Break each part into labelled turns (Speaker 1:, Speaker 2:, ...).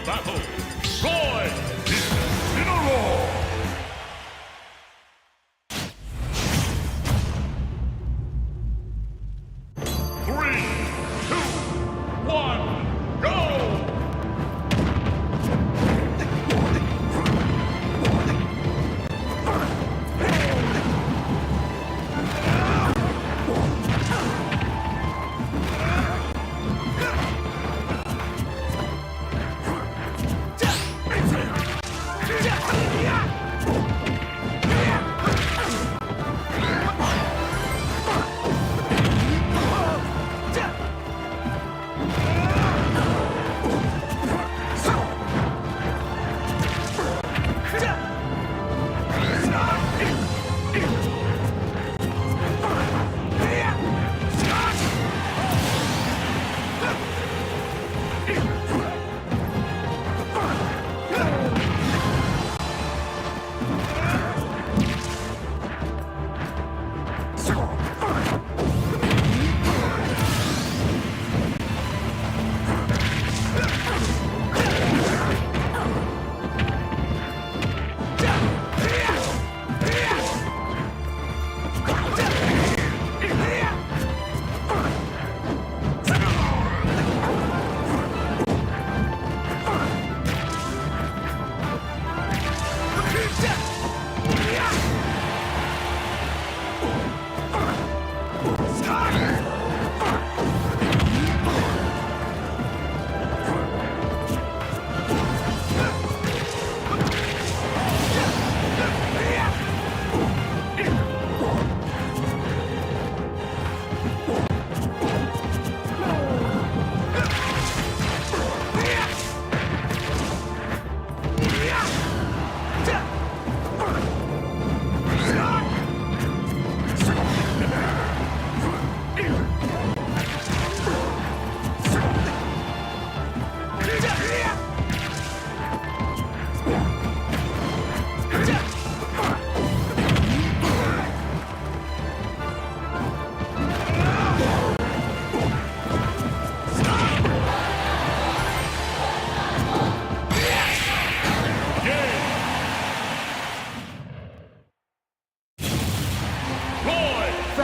Speaker 1: battle. Troy Incineroar. Three, two, one, go!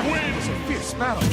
Speaker 1: Wins a fierce battle.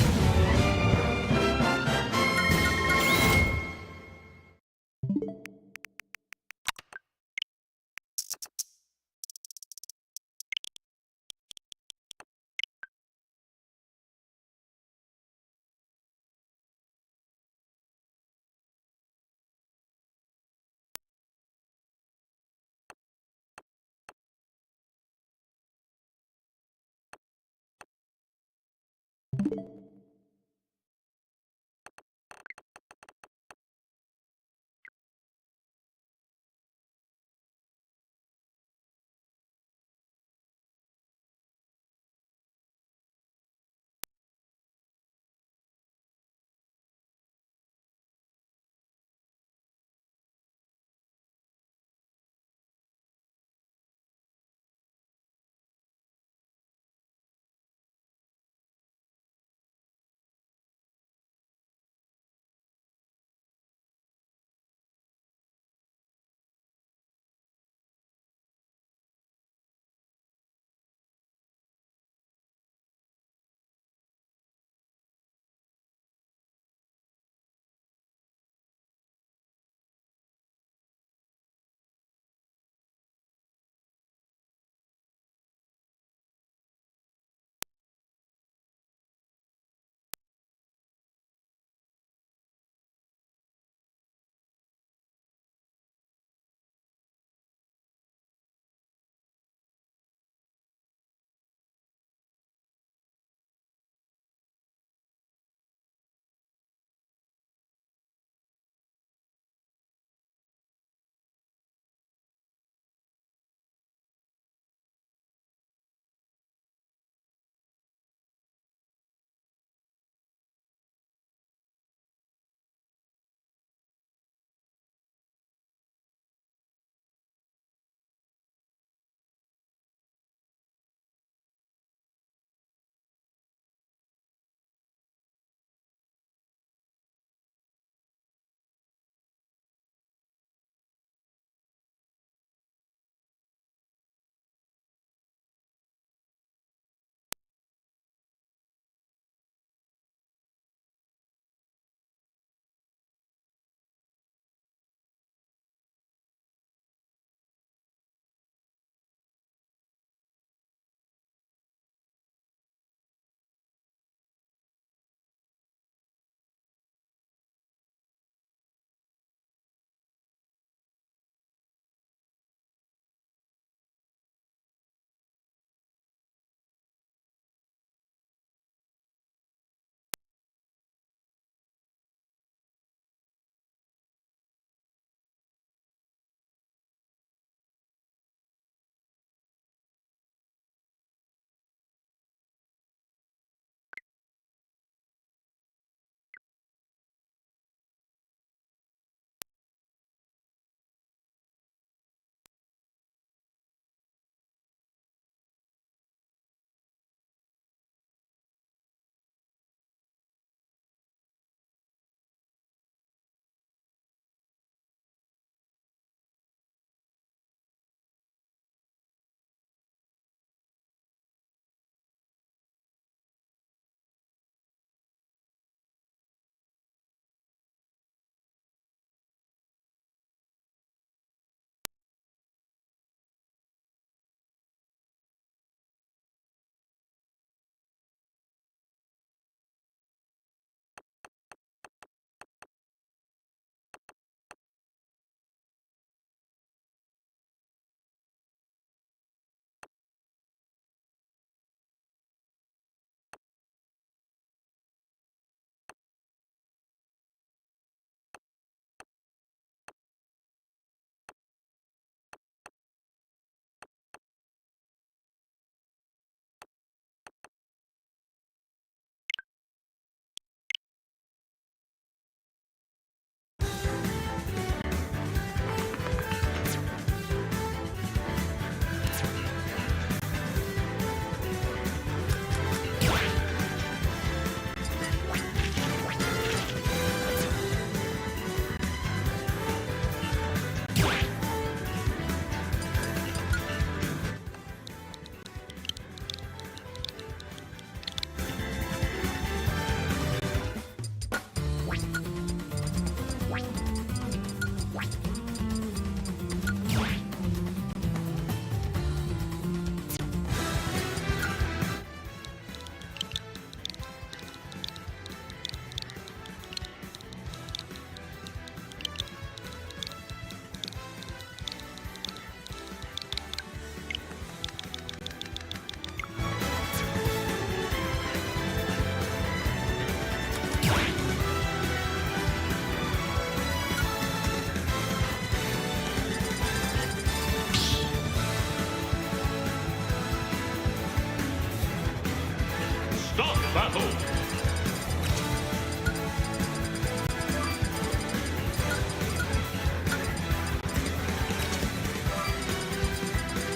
Speaker 1: battle.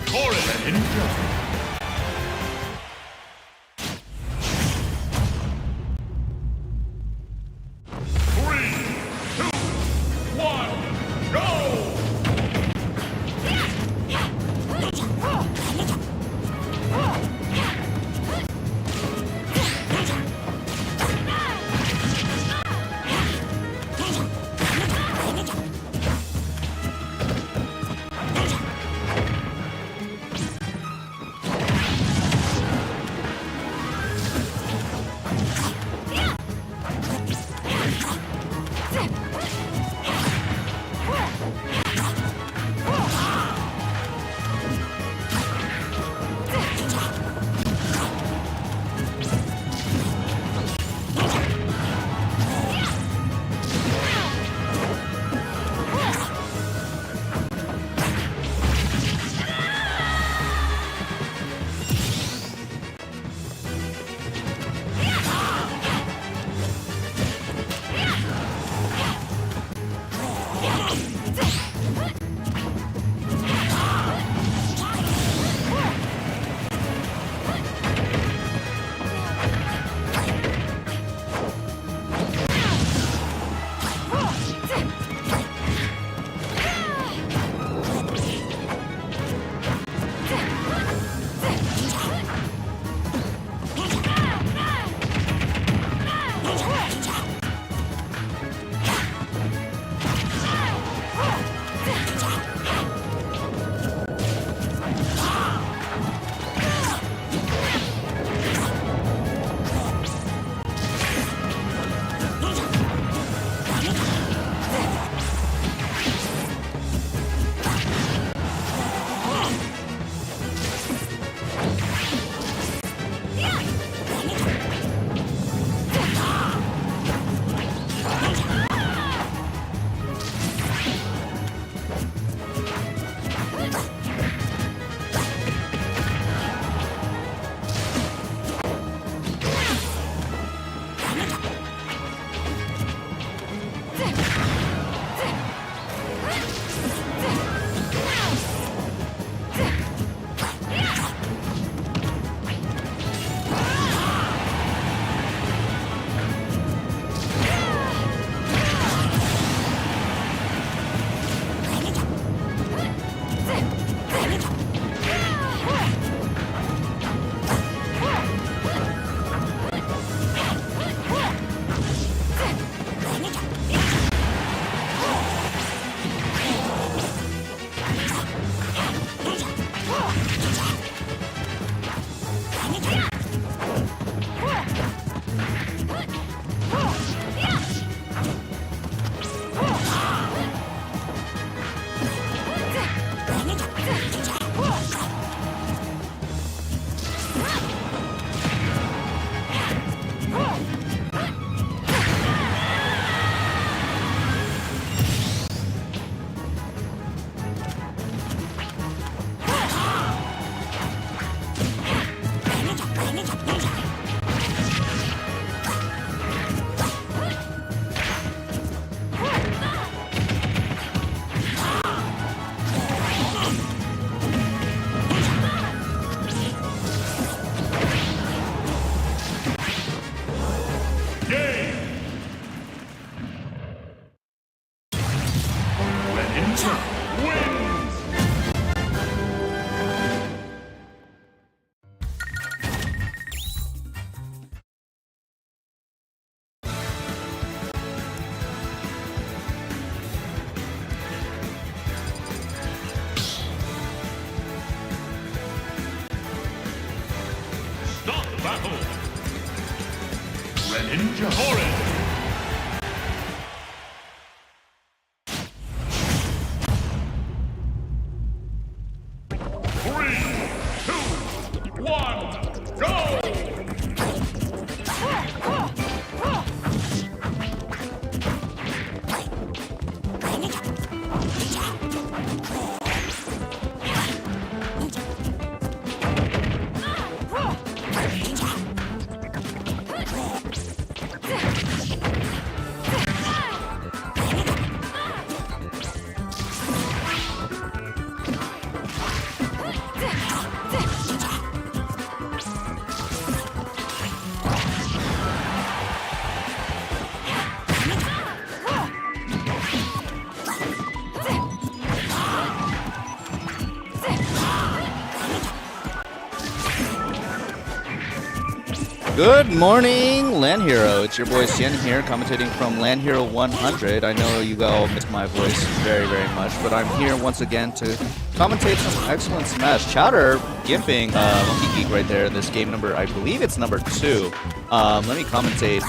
Speaker 1: Torrent ninja. Ninja Torrent!
Speaker 2: Good morning, LAN Hero. It's your boy Sien here, commentating from LAN Hero 100. I know you all miss my voice very, very much, but I'm here once again to commentate some excellent Smash. Chowder gimping Monkey Geek right there. This game number, I believe it's number 2. Let me commentate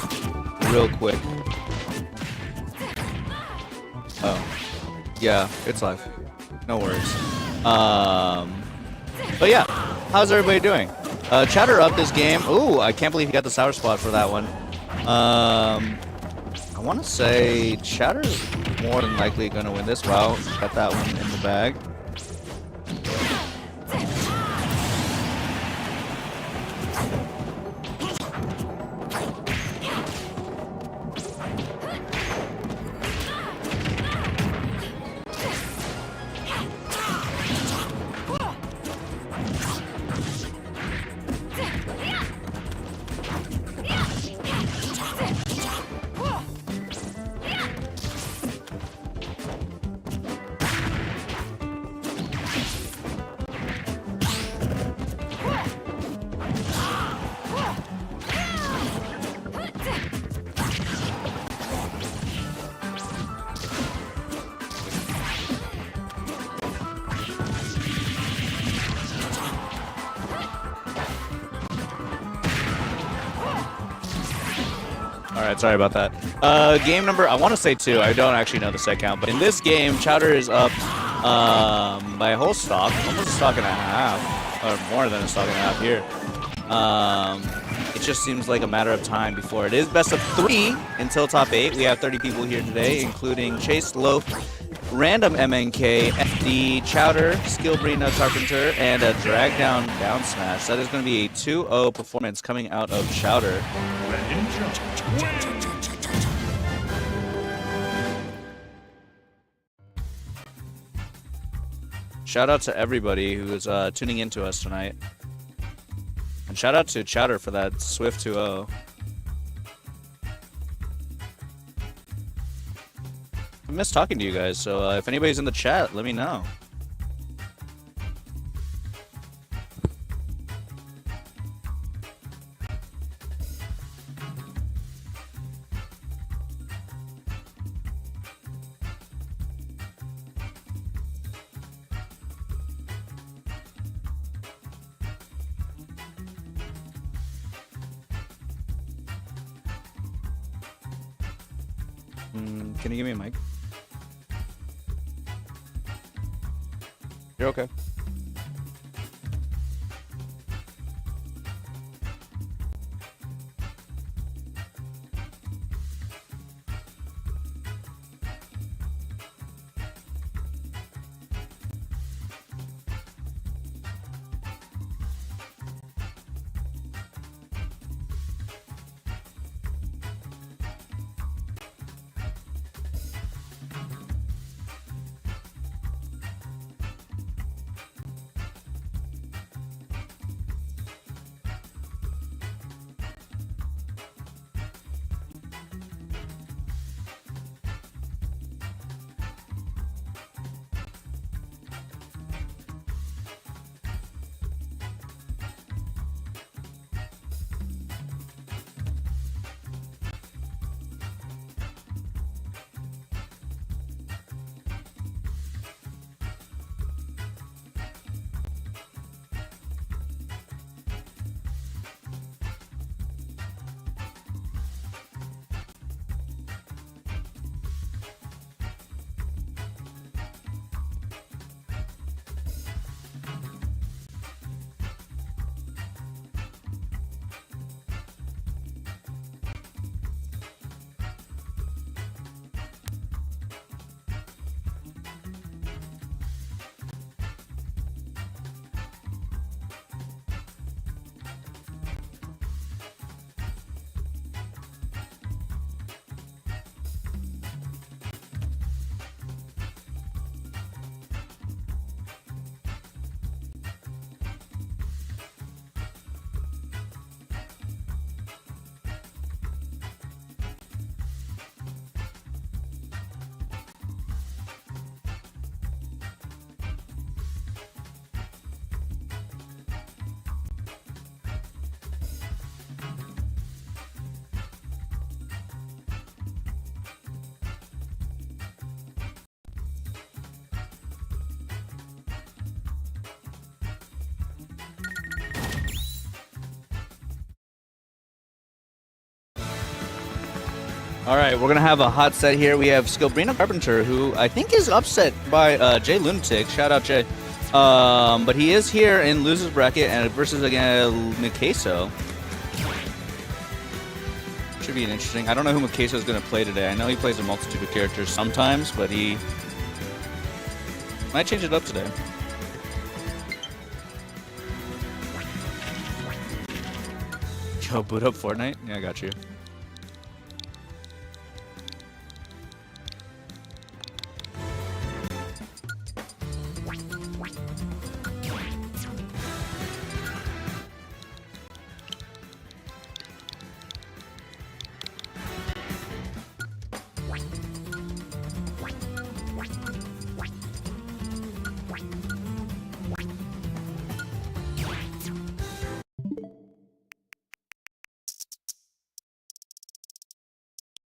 Speaker 2: real quick. Oh, yeah, it's live. No worries. But yeah, how's everybody doing? Chowder up this game. Ooh, I can't believe he got the sour spot for that one. I want to say Chowder is more than likely going to win this. Wow, got that one in the bag. Alright, sorry about that. Game number, I want to say 2. I don't actually know the set count, but in this game, Chowder is up by a whole stock, almost a stock and a half, or more than a stock and a half here. It just seems like a matter of time before it is best of 3 until top 8. We have 30 people here today, including Chase, Loaf, Random MNK, FD, Chowder, Skillbreed, No Carpenter, and a drag down smash. That is going to be a 2-0 performance coming out of Chowder. Shout out to everybody who is tuning in to us tonight. And shout out to Chowder for that swift 2-0. I miss talking to you guys, so if anybody's in the chat, let me know. Can you give me a mic? You're okay. All right, we're gonna have a hot set here. We have Skillbrina Carpenter, who I think is upset by Jay Lunatic. Shout out Jay. But he is here in losers bracket and versus again Mikaso. Should be an interesting. I don't know who Mikaso is gonna play today. I know he plays a multitude of characters sometimes, but he might change it up today. Yo, boot up Fortnite? Yeah, I got you.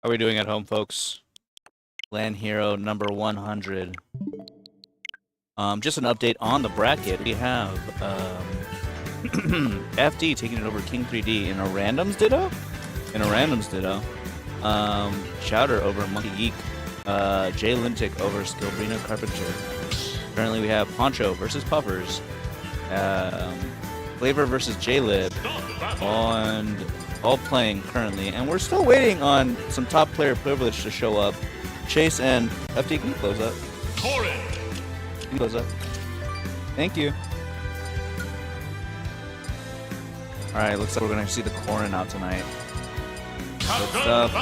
Speaker 2: How are we doing at home, folks? LAN Hero number 100. Just an update on the bracket. We have FD taking it over King 3D in a randoms ditto. Chowder over Monkey Geek. Jay Lintic over Skillbrina Carpenter. Currently we have Poncho versus Puffers. Flavor versus J-Lib. And all playing currently, and we're still waiting on some top player privilege to show up. Chase and FD, can you close up? Can you close up? Thank you. Alright, looks like we're gonna see the Corrin out tonight. Good stuff.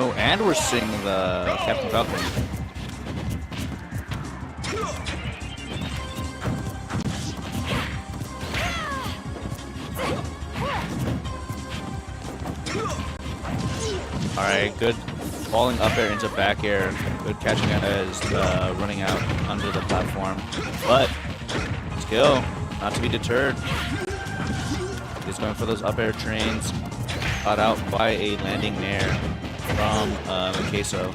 Speaker 2: Oh, and we're seeing the Captain Falcon. Alright, good falling up air into back air. Good catching it as running out under the platform. But, Skill, not to be deterred. He's going for those up air trains. Caught out by a landing nair from Mikaso.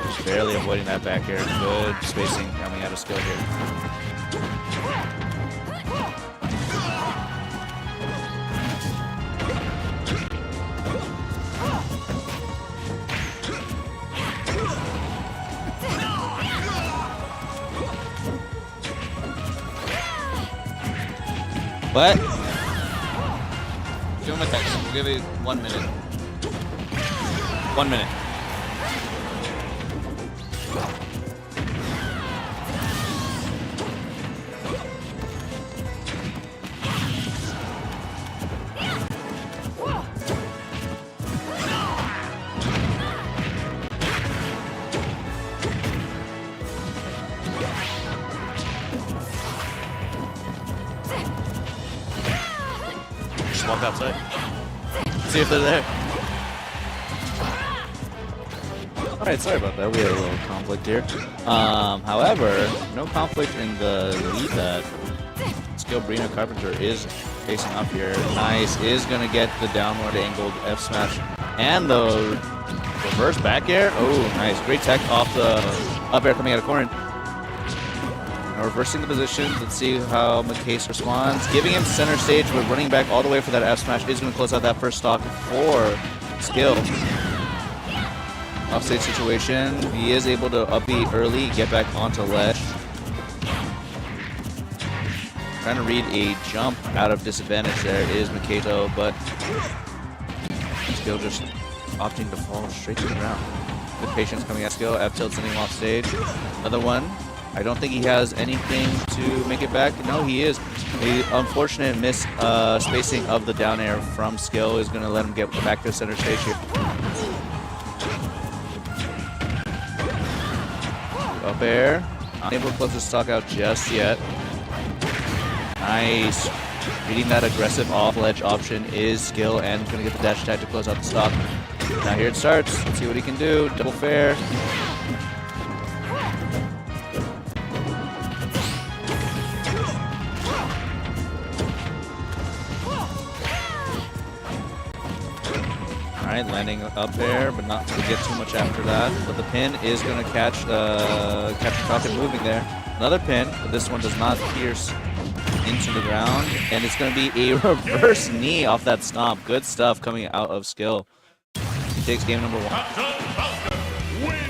Speaker 2: Just barely avoiding that back air. Good spacing coming out of Skill here. What? Give him a text. We'll give it 1 minute. 1 minute. Just walk outside. See if they're there. Alright, sorry about that. We had a little conflict here. However, no conflict in the lead that Skillbrina Carpenter is facing up here. Nice. Is going to get the downward angled F smash and the reverse back air. Oh, nice. Great tech off the up air coming out of Corrin. Reversing the position. Let's see how Mikaso responds. Giving him center stage, but running back all the way for that F smash is going to close out that first stock for Skill. Offstage situation. He is able to up B early, get back onto ledge. Trying to read a jump out of disadvantage there is Mikaso, but Skill just opting to fall straight to the ground. Good patience coming at Skill. F tilt sending him off stage. Another one. I don't think he has anything to make it back. No, he is. The unfortunate miss spacing of the down air from Skill is going to let him get back to center stage here. Up air. Not able to close the stock out just yet. Nice. Reading that aggressive off-ledge option is Skill and going to get the dash attack to close out the stock. Now here it starts. Let's see what he can do. Double fair. Alright, landing up there, but not to get too much after that. But the pin is going to catch the Falcon moving there. Another pin, but this one does not pierce into the ground. And it's going to be a reverse knee off that stomp. Good stuff coming out of Skill. He takes game number 1.
Speaker 1: Captain Falcon wins.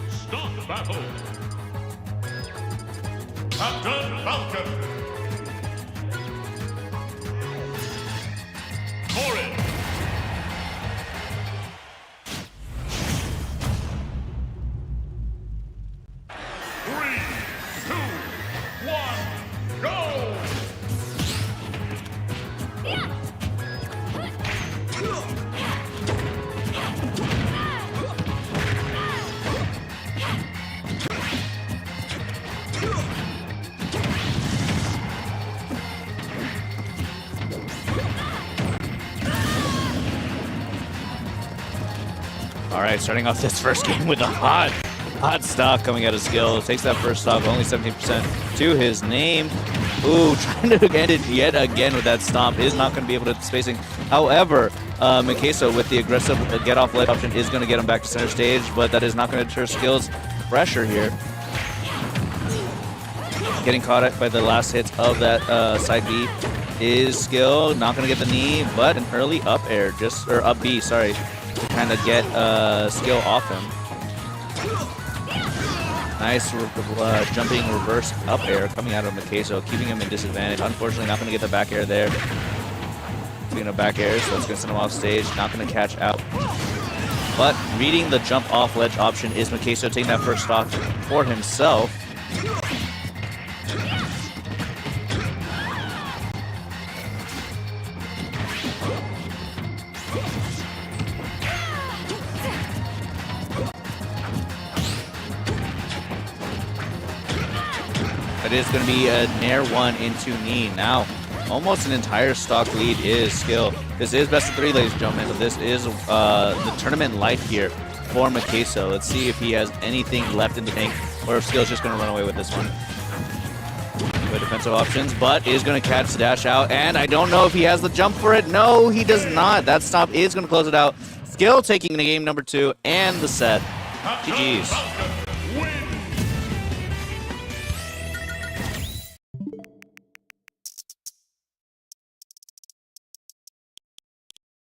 Speaker 1: Start battle. Captain Falcon. Torrid. 3, 2, 1, go!
Speaker 2: Alright, starting off this first game with a hot stock coming out of Skill. Takes that first stock, only 17% to his name. Ooh, trying to end it yet again with that stomp. Is not going to be able to spacing. However, Mikaso with the aggressive get off ledge option is going to get him back to center stage, but that is not going to deter Skill's pressure here. Getting caught by the last hits of that side B is Skill. Not going to get the knee, but an early up air, or up B, sorry, to kind of get Skill off him. Nice jumping reverse up air coming out of Mikaso, keeping him in disadvantage. Unfortunately, not going to get the back air there. Speaking of back air, so it's going to send him off stage. Not going to catch out. But reading the jump off ledge option is Mikaso taking that first stock for himself. That is going to be a Nair 1 into knee. Now, almost an entire stock lead is Skill. This is best of 3, ladies and gentlemen. So this is the tournament life here for Mikaso. Let's see if he has anything left in the tank, or if Skill's just going to run away with this one. Good defensive options, but is going to catch the dash out, and I don't know if he has the jump for it. No, he does not. That stop is going to close it out. Skill taking the game number 2 and the set. GG's.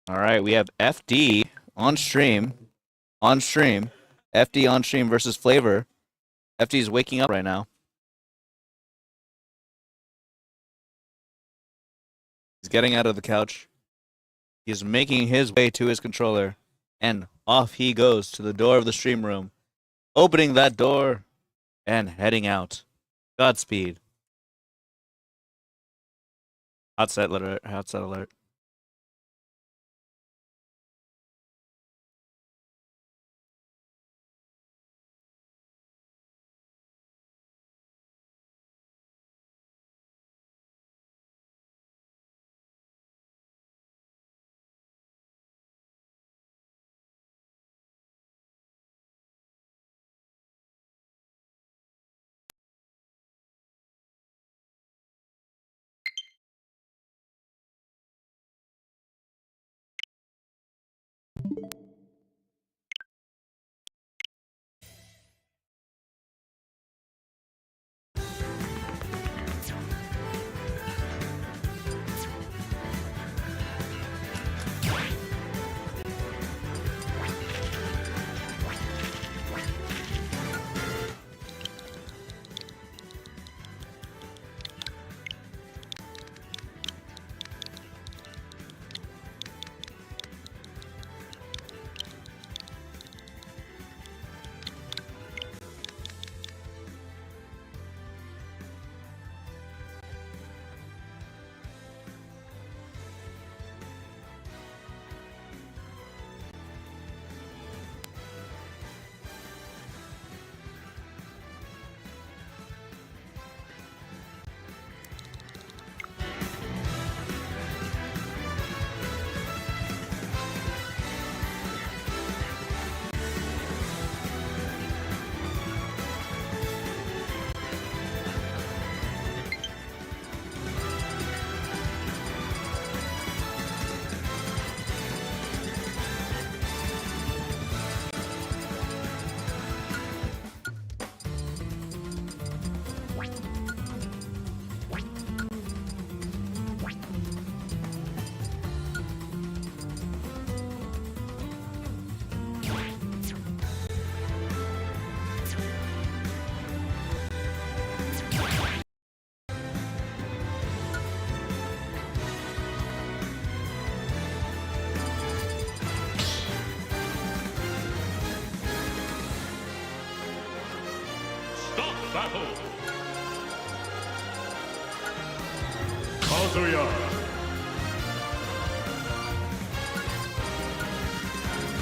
Speaker 2: All right, we have FD on stream. FD on stream versus Flavor. FD is waking up right now. He's getting out of the couch. He's making his way to his controller. And off he goes to the door of the stream room. Opening that door and heading out. Godspeed. Hot set alert.
Speaker 1: battle. Kazuya.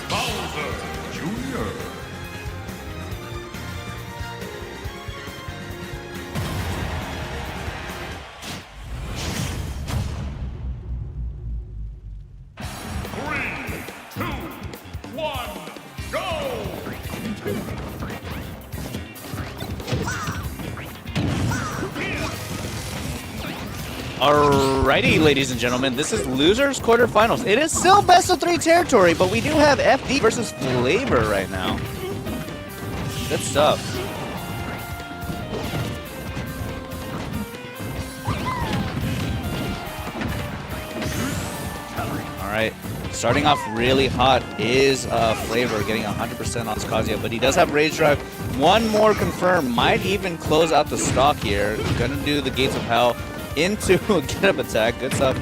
Speaker 1: Bowser Jr. Three, two, one, go!
Speaker 2: Alrighty, ladies and gentlemen, this is losers quarterfinals. It is still best of 3 territory, but we do have FD versus Flavor right now. Good stuff. Alright, starting off really hot is Flavor, getting 100% on Kazuya, but he does have Rage Drive. One more confirm, might even close out the stock here. Gonna do the Gates of Hell into a get-up attack. Good stuff.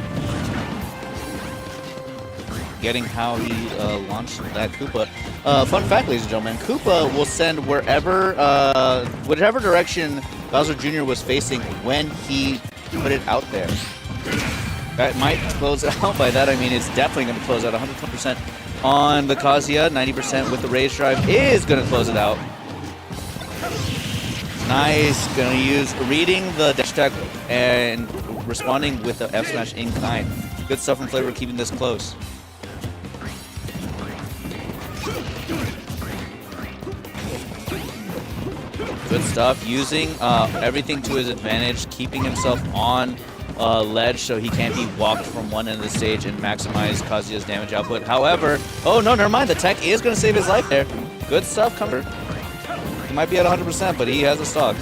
Speaker 2: Getting how he launched that Koopa. Fun fact, ladies and gentlemen, Koopa will send wherever, whichever direction Bowser Jr. was facing when he put it out there. That might close it out. By that I mean it's definitely going to close out 120% on the Kazuya. 90% with the Rage Drive is going to close it out. Nice. Going to use reading the dash attack and responding with the F smash in kind. Good stuff from Flavor, keeping this close. Good stuff. Using everything to his advantage, keeping himself on ledge so he can't be walked from one end of the stage and maximize Kazuya's damage output. However, oh no, never mind. The tech is going to save his life there. Good stuff, cover. He might be at 100%, but he has a stock.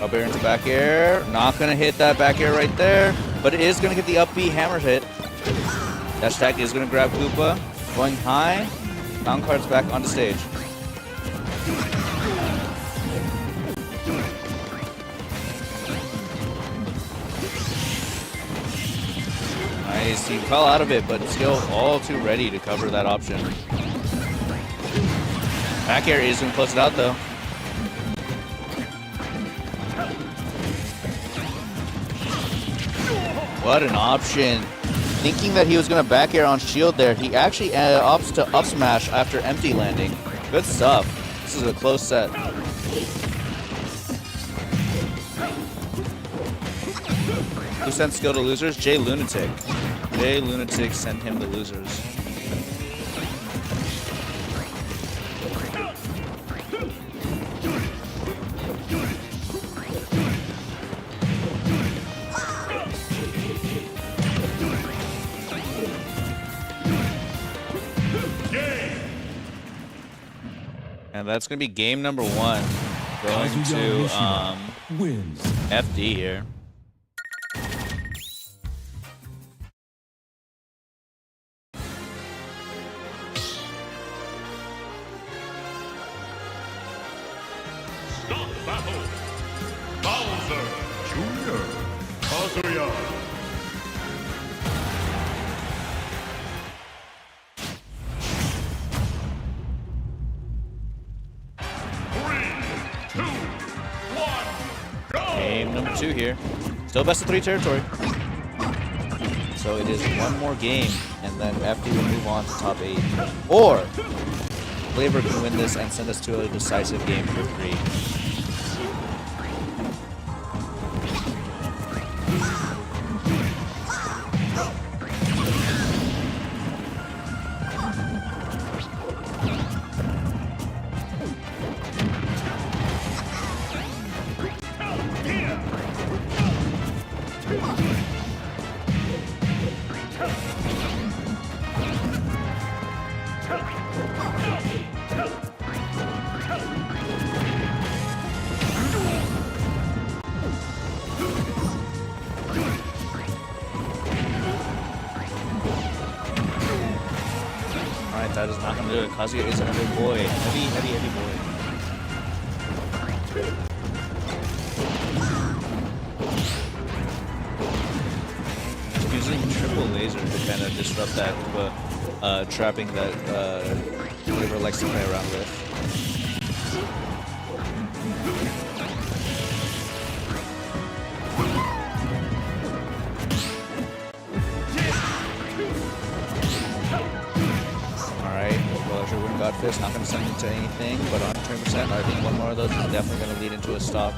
Speaker 2: Up air into back air. Not going to hit that back air right there, but it is going to get the up B hammer hit. Dash attack is going to grab Koopa. Going high. Mountain card's back on the stage. Nice. He fell out of it, but still all too ready to cover that option. Back air is going to close it out, though. What an option. Thinking that he was going to back air on shield there, he actually opts to up smash after empty landing. Good stuff. This is a close set. Who sent skill to losers? Jay Lunatic. Jay Lunatic sent him the losers. And that's going to be game number 1. Going to FD here.
Speaker 1: Stop battle. Bowser Jr. Kazuya.
Speaker 2: Game number 2 here. Still best of 3 territory. So it is one more game, and then FD will move on to top 8. Or Flavor can win this and send us to a decisive game for 3. That is not going to do it. Kazuya is a heavy boy. Heavy boy. Using triple laser to kind of disrupt that trapping that Flavor likes to play around with. God Fist, not going to send into anything, but on 20%, I think one more of those is definitely going to lead into a stock.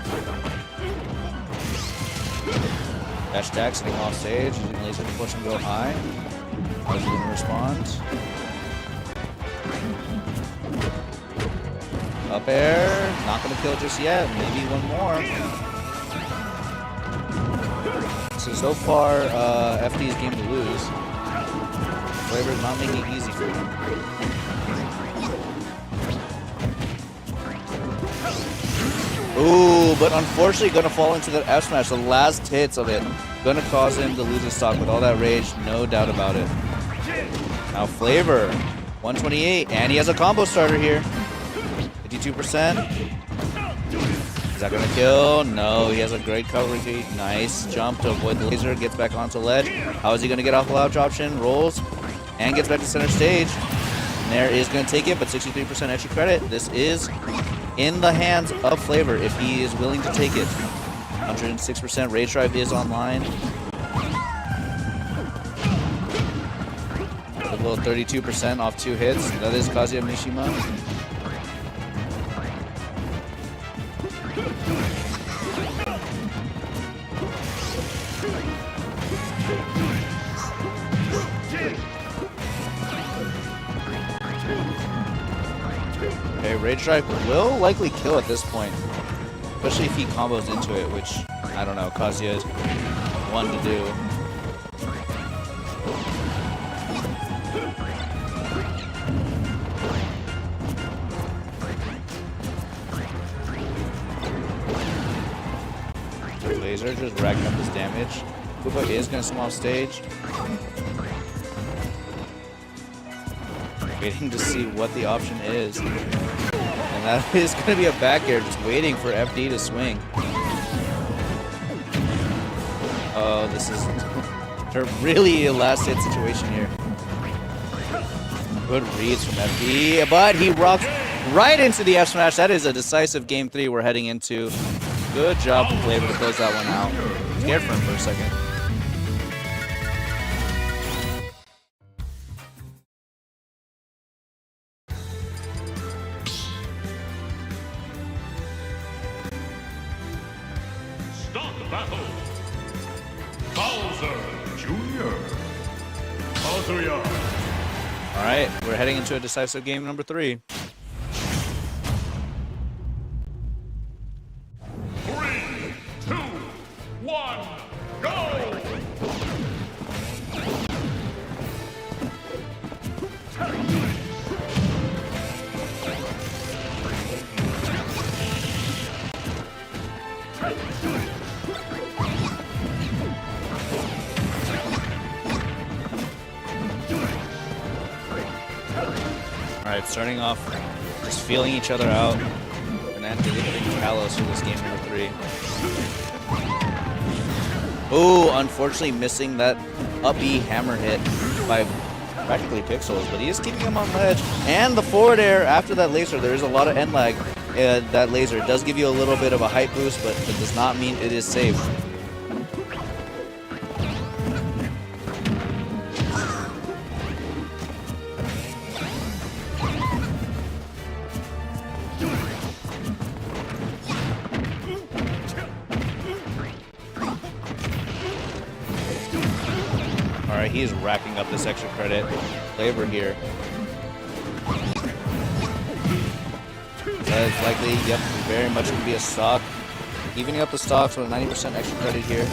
Speaker 2: Dash Jack sitting off stage, using laser to push and go high. How's he going to respond? Up air, not going to kill just yet, maybe one more. So far, FD's game to lose. Flavor's not making it easy for him. Ooh, but unfortunately going to fall into the F smash. The last hits of it going to cause him to lose his stock with all that rage, no doubt about it. Now Flavor, 128, and he has a combo starter here. 52%. Is that going to kill? No, he has a great coverage. Nice jump to avoid the laser, gets back onto ledge. How is he going to get off the loud drop option? Rolls, and gets back to center stage. Nair is going to take it, but 63% extra credit. This is in the hands of Flavor if he is willing to take it. 106% Rage Drive is online. A little 32% off 2 hits. That is Kazuya Mishima. Okay, Rage Drive will likely kill at this point, especially if he combos into it, which, I don't know, Kazuya is one to do. Laser just racking up his damage. Koopa is going to come off stage. Waiting to see what the option is. And that is going to be a back air, just waiting for FD to swing. Oh, this is really a last hit situation here. Good reads from FD, but he rocks right into the F smash. That is a decisive game 3 we're heading into. Good job from Flavor to close that one out. Scared for him for a second.
Speaker 1: Start the battle. Bowser Jr. Kazuya.
Speaker 2: All right, we're heading into a decisive game number 3.
Speaker 1: 3, 2, 1, go!
Speaker 2: Alright, starting off, just feeling each other out. And then hitting Kalos for this game number 3. Ooh, unfortunately missing that up B hammer hit by practically Pixels, but he is keeping him on ledge. And the forward air after that laser, there is a lot of end lag. That laser does give you a little bit of a height boost, but it does not mean it is safe. Alright, he is racking up this extra credit. Flavor here. That is likely, yep, very much going to be a stock. Evening up the stocks with a 90% extra credit here.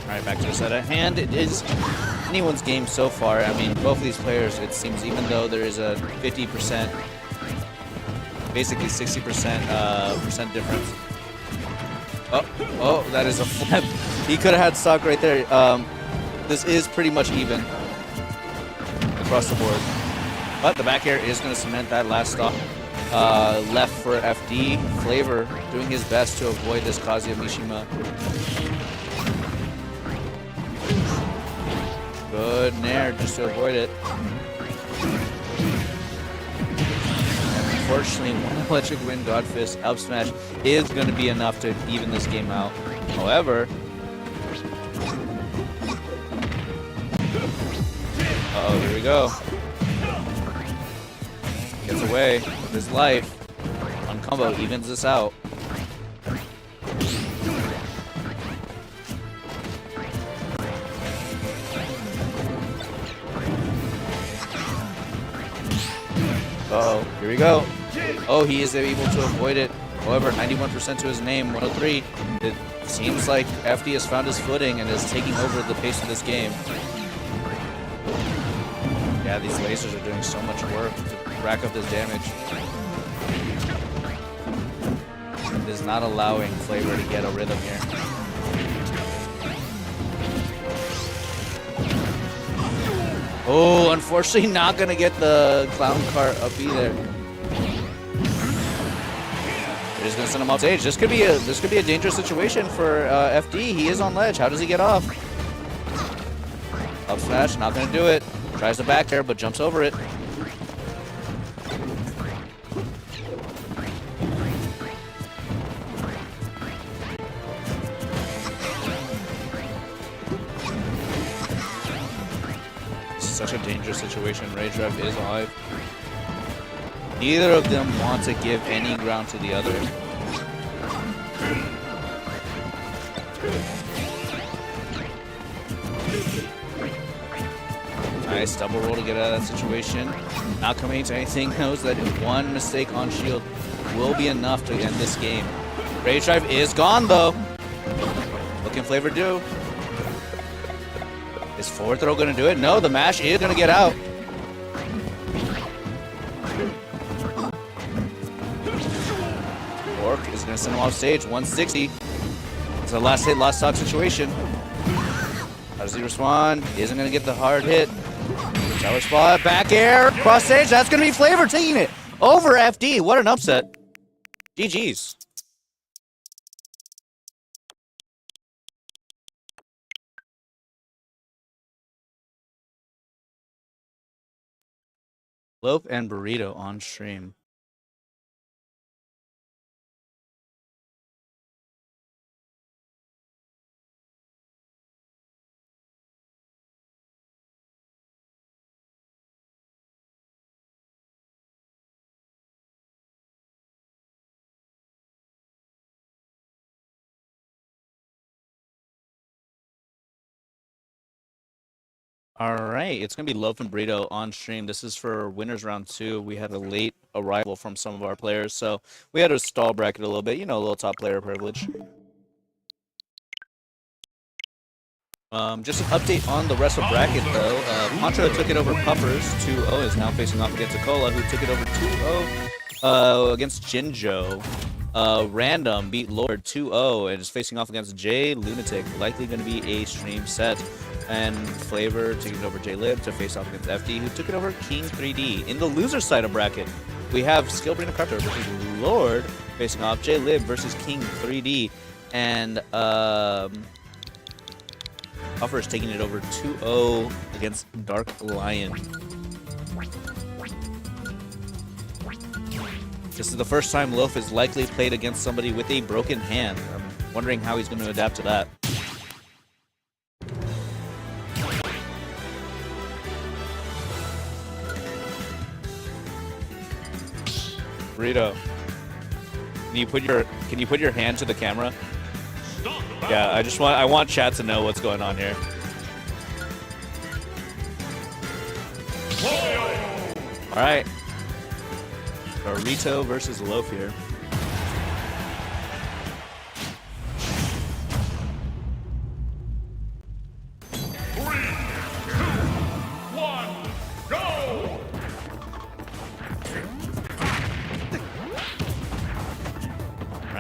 Speaker 2: Alright, back to the set at hand. It is anyone's game so far. I mean, both of these players, it seems, even though there is a 50% basically 60% percent difference. Oh, that is a flip. He could have had stock right there. This is pretty much even across the board. But the back air is going to cement that last stock. Left for FD. Flavor doing his best to avoid this Kazuya Mishima. Good nair just to avoid it. Unfortunately, one electric wind God Fist up smash is going to be enough to even this game out. However, here we go. Gets away with his life. On combo, evens this out. Uh-oh, here we go. Oh, he is able to avoid it. However, 91% to his name, 103. It seems like FD has found his footing and is taking over the pace of this game. Yeah, these lasers are doing so much work to rack up this damage. It is not allowing Flavor to get a rhythm here. Oh, unfortunately not going to get the clown cart up either. They're just going to send him off stage. This could be a dangerous situation for FD. He is on ledge. How does he get off? Up smash, not going to do it. Tries to back air, but jumps over it. Such a dangerous situation. Rage Rev is alive. Neither of them want to give any ground to the other. Nice double roll to get out of that situation. Not coming to anything, knows that one mistake on shield will be enough to end this game. Rage Drive is gone though. What can Flavor do? Is forward throw going to do it? No, the mash is going to get out. Orc is going to send him off stage. 160. It's a last hit, last stock situation. How does he respond? He isn't going to get the hard hit. Tower spot, back air, cross stage. That's going to be Flavor taking it over FD. What an upset. GG's. Loaf and Burrito on stream. All right, it's going to be Loaf and Burrito on stream. This is for winners round 2. We had a late arrival from some of our players, so we had to stall bracket a little bit. You know, a little top player privilege. Just an update on the rest of bracket, though. Poncho took it over Puffers 2-0, is now facing off against Akola, who took it over 2-0 against Jinjo. Random beat Lord 2-0 and is facing off against Jay Lunatic. Likely going to be a stream set. And Flavor taking over J-Lib to face off against FD, who took it over King 3D. In the loser side of bracket, we have Skillbringer Carter versus Lord facing off J-Lib versus King 3D. And Puffer is taking it over 2-0 against Dark Lion. This is the first time Loaf has likely played against somebody with a broken hand. I'm wondering how he's going to adapt to that. Burrito, can you put your hand to the camera? Yeah, I want chat to know what's going on here. All right, Burrito versus Loaf here.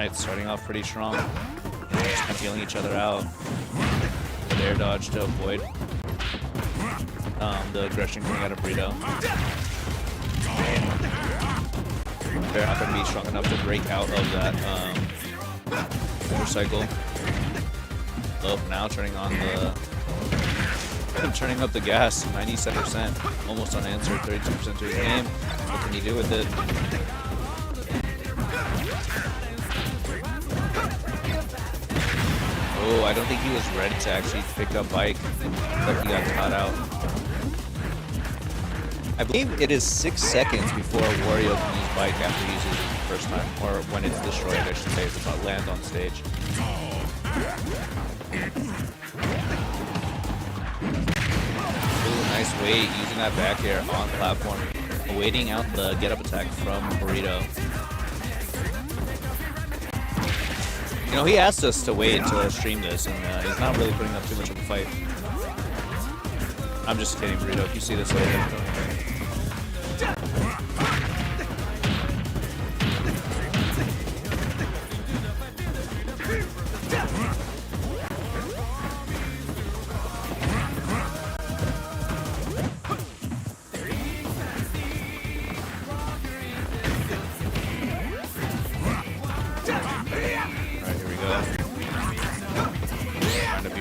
Speaker 2: Alright, starting off pretty strong. Just kind of feeling each other out. Good air dodge to avoid the aggression coming out of Burrito. They're not going to be strong enough to break out of that motorcycle. Oh, now turning on the... turning up the gas, 97%, almost unanswered, 32% to his game. What can he do with it? Oh, I don't think he was ready to actually pick up bike, but he got caught out. I believe it is 6 seconds before Wario can use bike after he uses it the first time, or when it's destroyed, I should say, if it's not land on stage. Ooh, nice weight, using that back air on platform, awaiting out the get-up attack from Burrito. You know, he asked us to wait to stream this, and he's not really putting up too much of a fight. I'm just kidding, Burrito. If you see this later,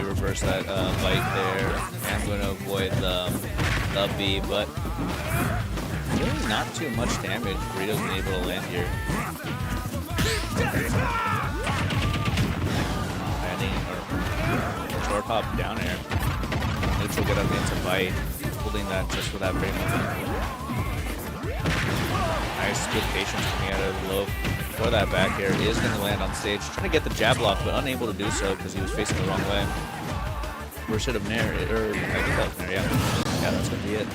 Speaker 2: reverse that bite there. I'm going to avoid the B, but really not too much damage. Burrito's been able to land here. Landing or short hop down air. Neutral get up into bite. Holding that just for that very moment. Nice, good patience coming out of the low. For that back air is going to land on stage. Trying to get the jab block, but unable to do so because he was facing the wrong way. Or should have narrated, or I think that was there, yeah. Yeah, that's going to be it.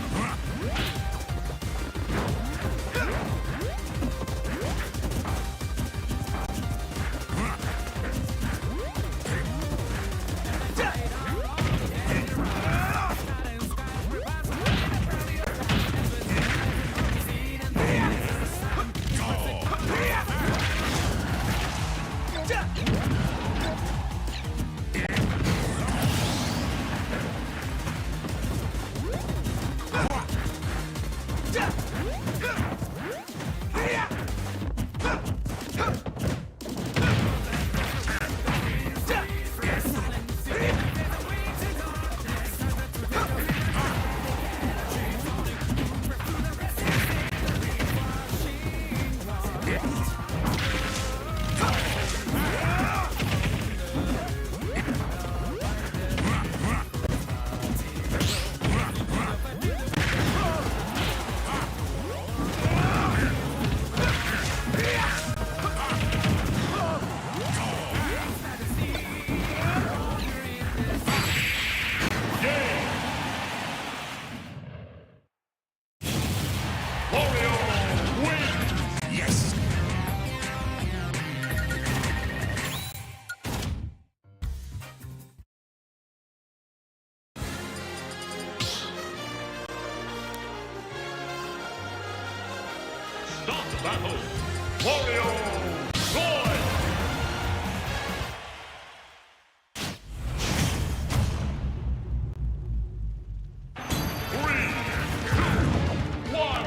Speaker 1: Start the battle. Wario, Roy. 3, 2, 1,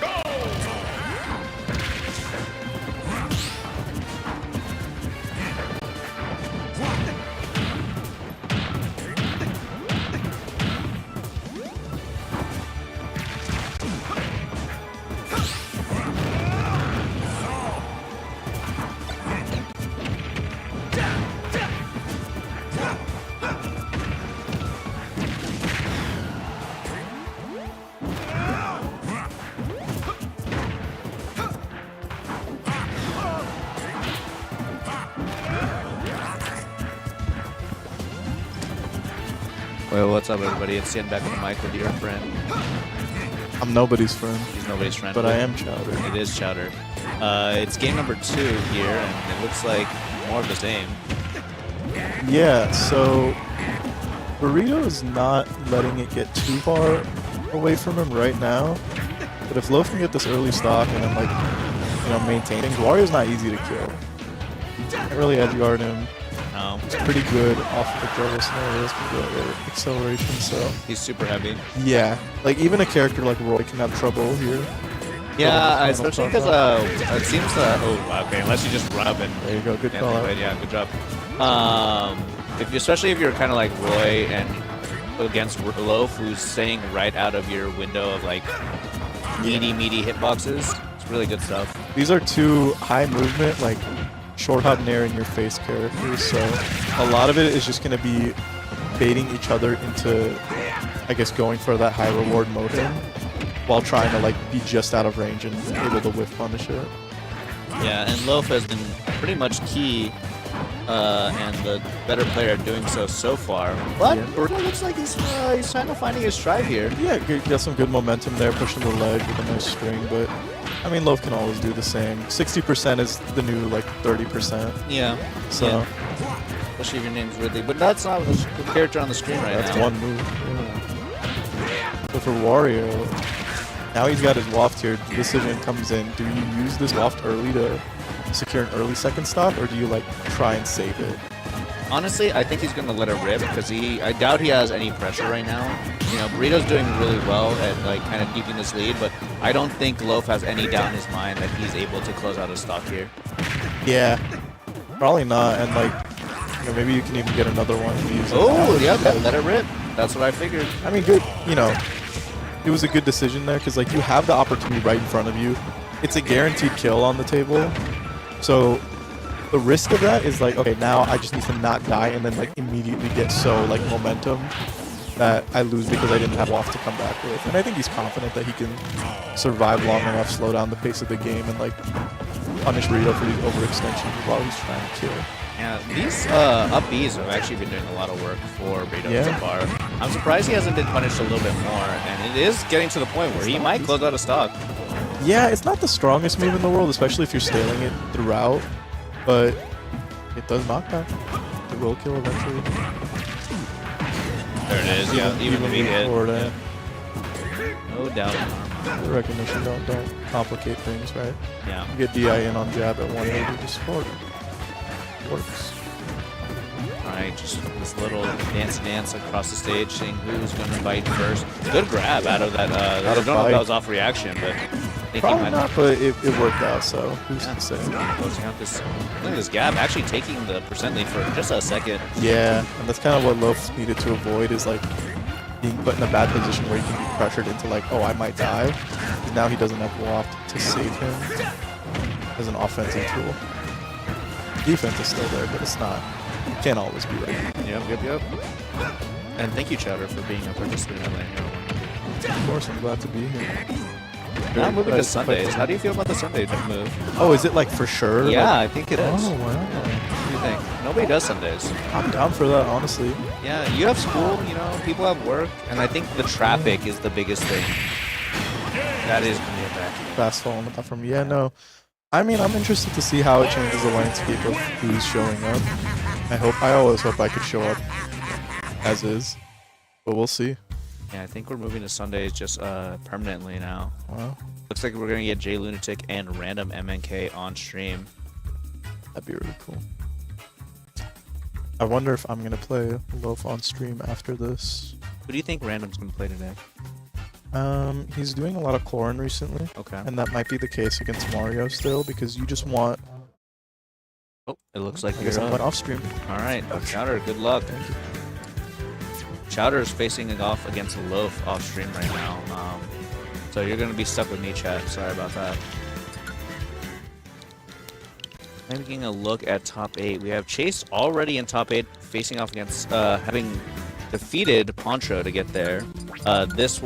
Speaker 1: go!
Speaker 2: Well, what's up, everybody? It's Ian back on the mic with your friend.
Speaker 3: I'm nobody's friend.
Speaker 2: He's nobody's friend.
Speaker 3: But I am Chowder.
Speaker 2: It is Chowder. It's game number 2 here, and it looks like more of the same.
Speaker 3: Yeah, so Burrito is not letting it get too far away from him right now. But if Loaf can get this early stock and then, like, you know, maintain things, Wario's not easy to kill. Can't really edge guard him.
Speaker 2: No,
Speaker 3: He's pretty good off of the throw scenarios, pretty good at acceleration, so.
Speaker 2: he's super heavy.
Speaker 3: Yeah, like even a character like Roy can have trouble here.
Speaker 2: Yeah,
Speaker 3: Final
Speaker 2: especially
Speaker 3: thought,
Speaker 2: because it seems okay, unless you just run up and
Speaker 3: There you go, good call out.
Speaker 2: yeah, good job. Especially if you're kind of like Roy and against Loaf, who's staying right out of your window of like meaty hitboxes. It's really good stuff.
Speaker 3: These are two high movement, like short hop nair in your face characters, so a lot of it is just going to be baiting each other into, I guess, going for that high reward motion while trying to like be just out of range and able to whiff punish it.
Speaker 2: Yeah, and Loaf has been pretty much key and the better player at doing so far. But Bruno looks like he's kind of finding his stride here.
Speaker 3: Yeah, got some good momentum there, pushing the ledge with a nice string, but I mean, Loaf can always do the same. 60% is the new like 30%.
Speaker 2: Yeah.
Speaker 3: So
Speaker 2: yeah. Especially if your name's Ridley, but that's not the character on the screen right
Speaker 3: that's
Speaker 2: now.
Speaker 3: one move. Yeah. So for Wario, now he's got his waft here. The decision comes in. Do you use this waft early to secure an early second stock, or do you like try and save it?
Speaker 2: Honestly, I think he's going to let it rip because I doubt he has any pressure right now. You know, Burrito's doing really well at like kind of keeping this lead, but I don't think Loaf has any doubt in his mind that he's able to close out his stock here.
Speaker 3: Yeah, probably not. And like, you know, maybe you can even get another one.
Speaker 2: Oh, yeah, let it rip. That's what I figured.
Speaker 3: I mean, good. You know, it was a good decision there because like you have the opportunity right in front of you. It's a guaranteed kill on the table, so the risk of that is like, okay, now I just need to not die and then like immediately get so like momentum that I lose because I didn't have waft to come back with. And I think he's confident that he can survive long enough, slow down the pace of the game, and like punish Rito for these overextensions while he's trying to kill.
Speaker 2: Yeah, these up Bs have actually been doing a lot of work for Rito so far. I'm surprised he hasn't been punished a little bit more, and it is getting to the point where he might close out a stock.
Speaker 3: Yeah, it's not the strongest move in the world, especially if you're scaling it throughout, but it does knock back. It will kill eventually.
Speaker 2: There it is, yeah, even if he hit.
Speaker 3: Yeah.
Speaker 2: No doubt.
Speaker 3: The recognition, don't complicate things, right?
Speaker 2: Yeah.
Speaker 3: You get DI in on jab at 180, just forward. Works.
Speaker 2: Alright, just this little dance across the stage, seeing who's going to bite first. Good grab out of that. I don't know if that was off reaction, but I think
Speaker 3: Probably
Speaker 2: he might
Speaker 3: not, but it worked out, so who's to say?
Speaker 2: closing out this. Look at this gap, actually taking the percent lead for just a second.
Speaker 3: Yeah, and that's kind of what Loaf needed to avoid, is like being put in a bad position where he can be pressured into like, oh, I might die. Because now he doesn't have waft to save him as an offensive tool. Defense is still there, but it's not. It can't always be right.
Speaker 2: Yep. And thank you, Chowder, for being a participant in LAN.
Speaker 3: Of course, I'm glad to be here.
Speaker 2: Now moving to Sundays. How do you feel about the Sundays move?
Speaker 3: Oh, is it like for sure?
Speaker 2: Yeah,
Speaker 3: Like,
Speaker 2: I think it is.
Speaker 3: oh, wow.
Speaker 2: What do you think? Nobody does Sundays.
Speaker 3: I'm down for that, honestly.
Speaker 2: Yeah, you have school, you know, people have work, and I think the traffic is the biggest thing. That is going to be a bad.
Speaker 3: Fast fall on the platform. Yeah, no. I mean, I'm interested to see how it changes the landscape of who's showing up. I always hope I could show up as is, but we'll see.
Speaker 2: Yeah, I think we're moving to Sundays just permanently now.
Speaker 3: Wow,
Speaker 2: Looks like we're going to get Jay Lunatic and Random MNK on stream.
Speaker 3: that'd be really cool. I wonder if I'm gonna play Loaf on stream after this.
Speaker 2: Who do you think Random's going to play today?
Speaker 3: He's doing a lot of Corrin recently,
Speaker 2: Okay.
Speaker 3: and that might be the case against Mario still, because you just want.
Speaker 2: Oh, it looks like
Speaker 3: I guess
Speaker 2: you're
Speaker 3: I'm
Speaker 2: up.
Speaker 3: off stream.
Speaker 2: All right, Chowder, good luck.
Speaker 3: Thank you.
Speaker 2: Chowder is facing off against Loaf off stream right now. So you're going to be stuck with me, chat. Sorry about that. Taking a look at top 8. We have Chase already in top 8, facing off against having defeated Poncho to get there. This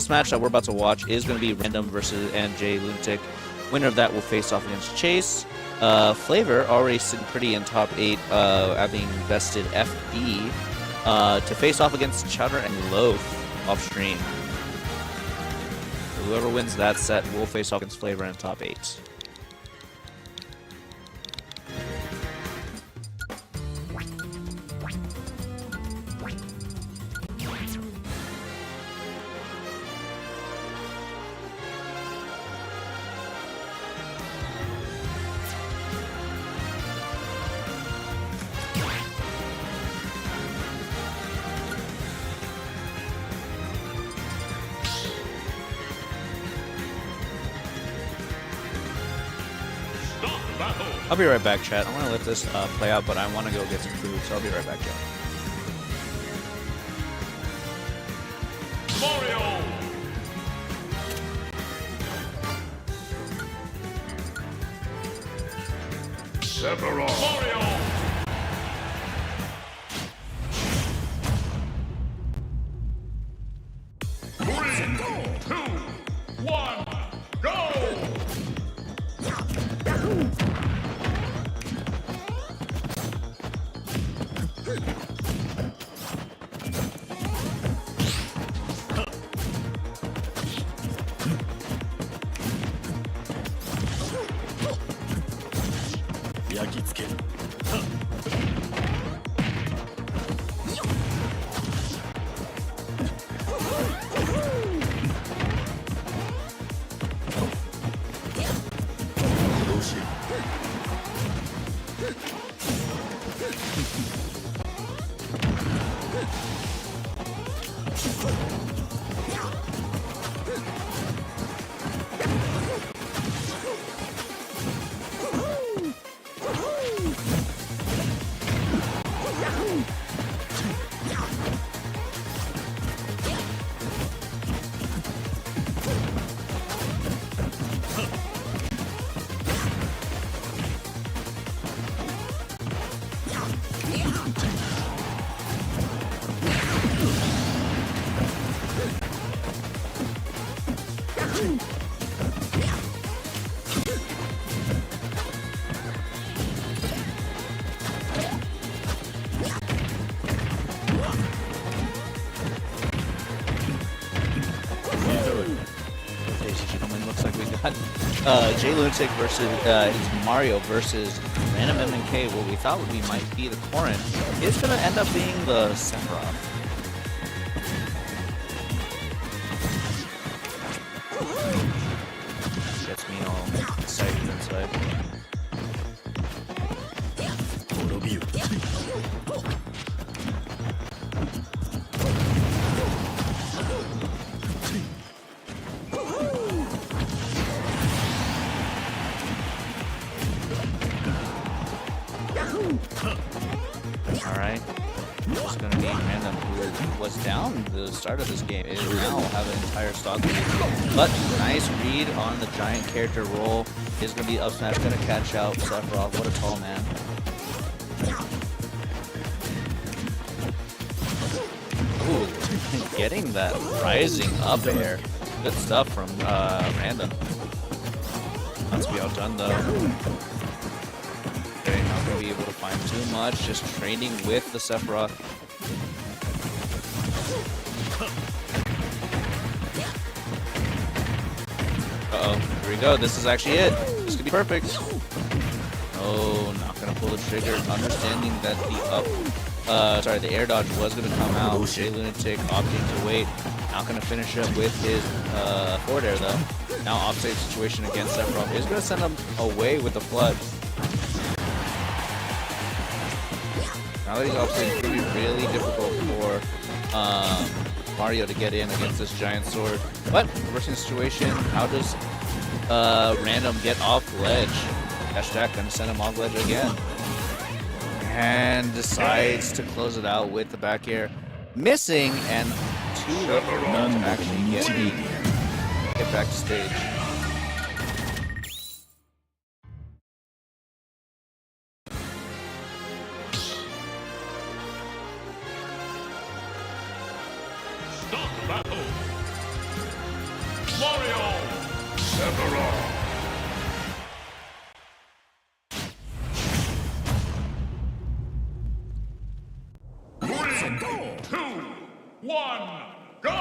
Speaker 2: match that we're about to watch is going to be Random versus and Jay Lunatic. Winner of that will face off against Chase. Flavor already sitting pretty in top 8, having vested FD to face off against Chowder and Loaf off stream. So whoever wins that set will face off against Flavor in top 8.
Speaker 1: battle.
Speaker 2: I'll be right back, chat. I want to let this play out, but I want to go get some food, so I'll be right back, chat.
Speaker 1: Mario. Sephiroth. Mario. 3, 2, 1, go!
Speaker 2: Jay Lunatic versus it's Mario versus Random MNK. What we thought we might be the Corrin is going to end up being the Sephiroth. Gets me all excited inside. Alright. It's going to be Random, who was down the start of this game, is now have an entire stock lead. But nice read on the giant character roll. Is going to be up smash, going to catch out Sephiroth. What a tall man. Ooh, getting that rising up air. Good stuff from Random. Not to be outdone though. Okay, not going to be able to find too much, just training with the Sephiroth. Uh-oh, here we go, this is actually it. This could be perfect. Oh, not going to pull the trigger, understanding that the air dodge was going to come out. Jay Lunatic opting to wait. Not going to finish up with his forward air though. Now offstage situation against Sephiroth is going to send him away with the flood. Now that he's offstage, it's going to be really difficult for Mario to get in against this giant sword. But reversing the situation, how does Random get off ledge? Dash attack going to send him off ledge again. And decides to close it out with the back air. Missing and too late to actually get back to stage.
Speaker 1: Start the battle. Mario. Sephiroth. 3, 2, 1, go!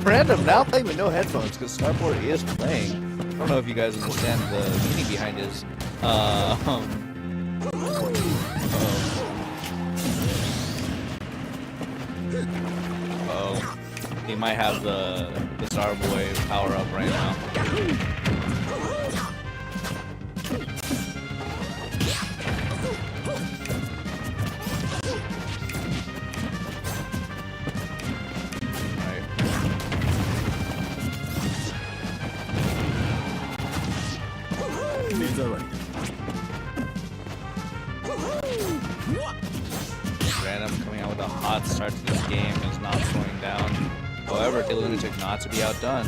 Speaker 2: Random now playing with no headphones because Starport is playing. I don't know if you guys understand the meaning behind his he might have the Starboy power up right now. Random coming out with a hot start to this game is not slowing down. However, Jay Lunatic not to be outdone.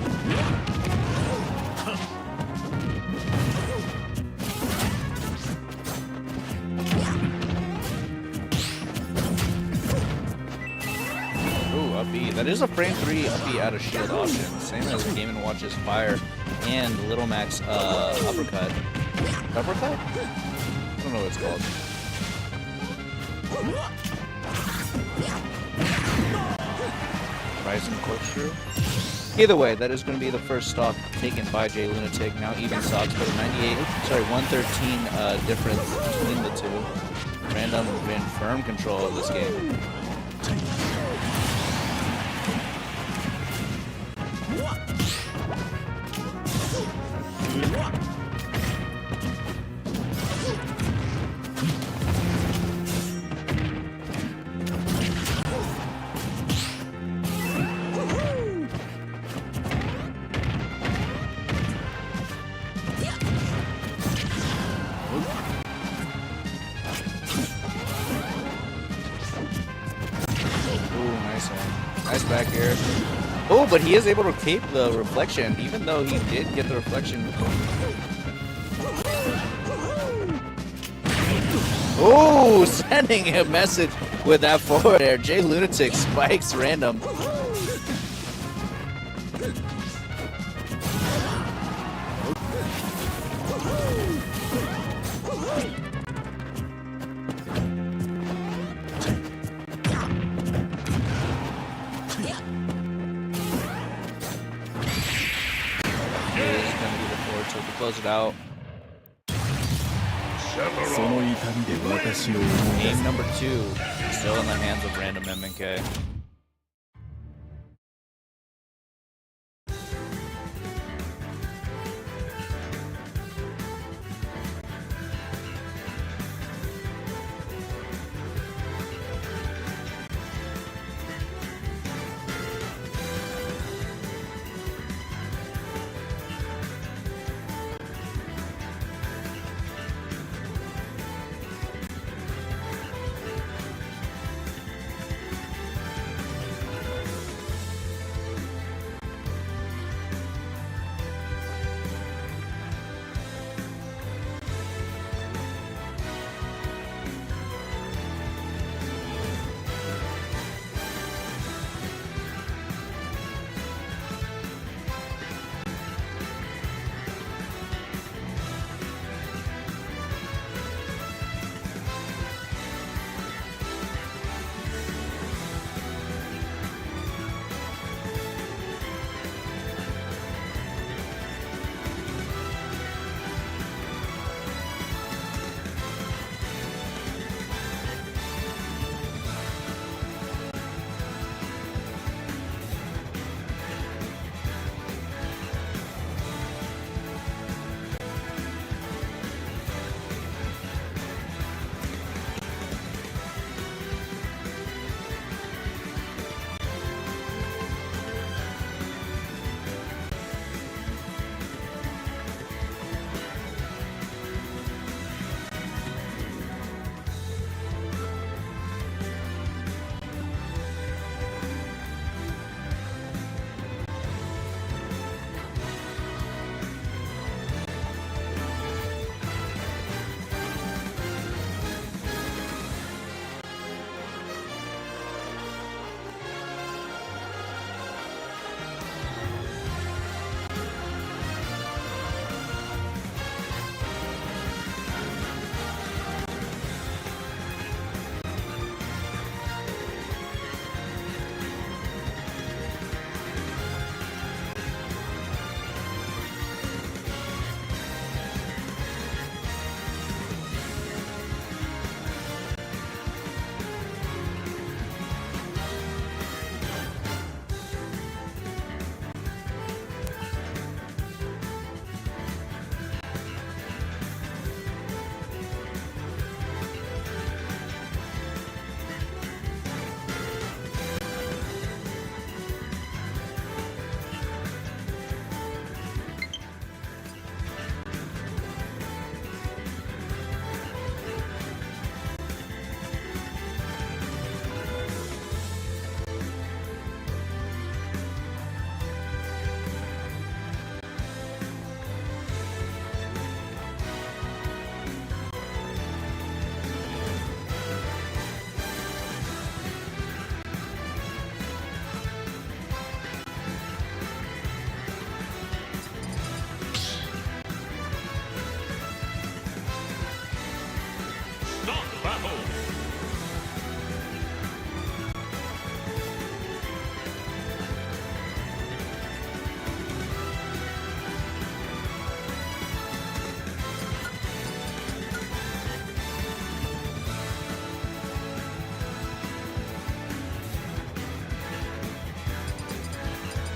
Speaker 2: Ooh, up B. That is a frame 3 up B out of shield option. Same as Game & Watch's Fire and Little Mac's uppercut. Uppercut? I don't know what it's called. Rising corkscrew. Either way, that is going to be the first stock taken by Jay Lunatic. Now even stocks, but a 113 difference between the two. Random in firm control of this game. Nice back here. Oh, but he is able to tape the reflection, even though he did get the reflection. Oh, sending a message with that forward air. Jay Lunatic spikes random. To close it out. Game number 2, still in the hands of Random MNK.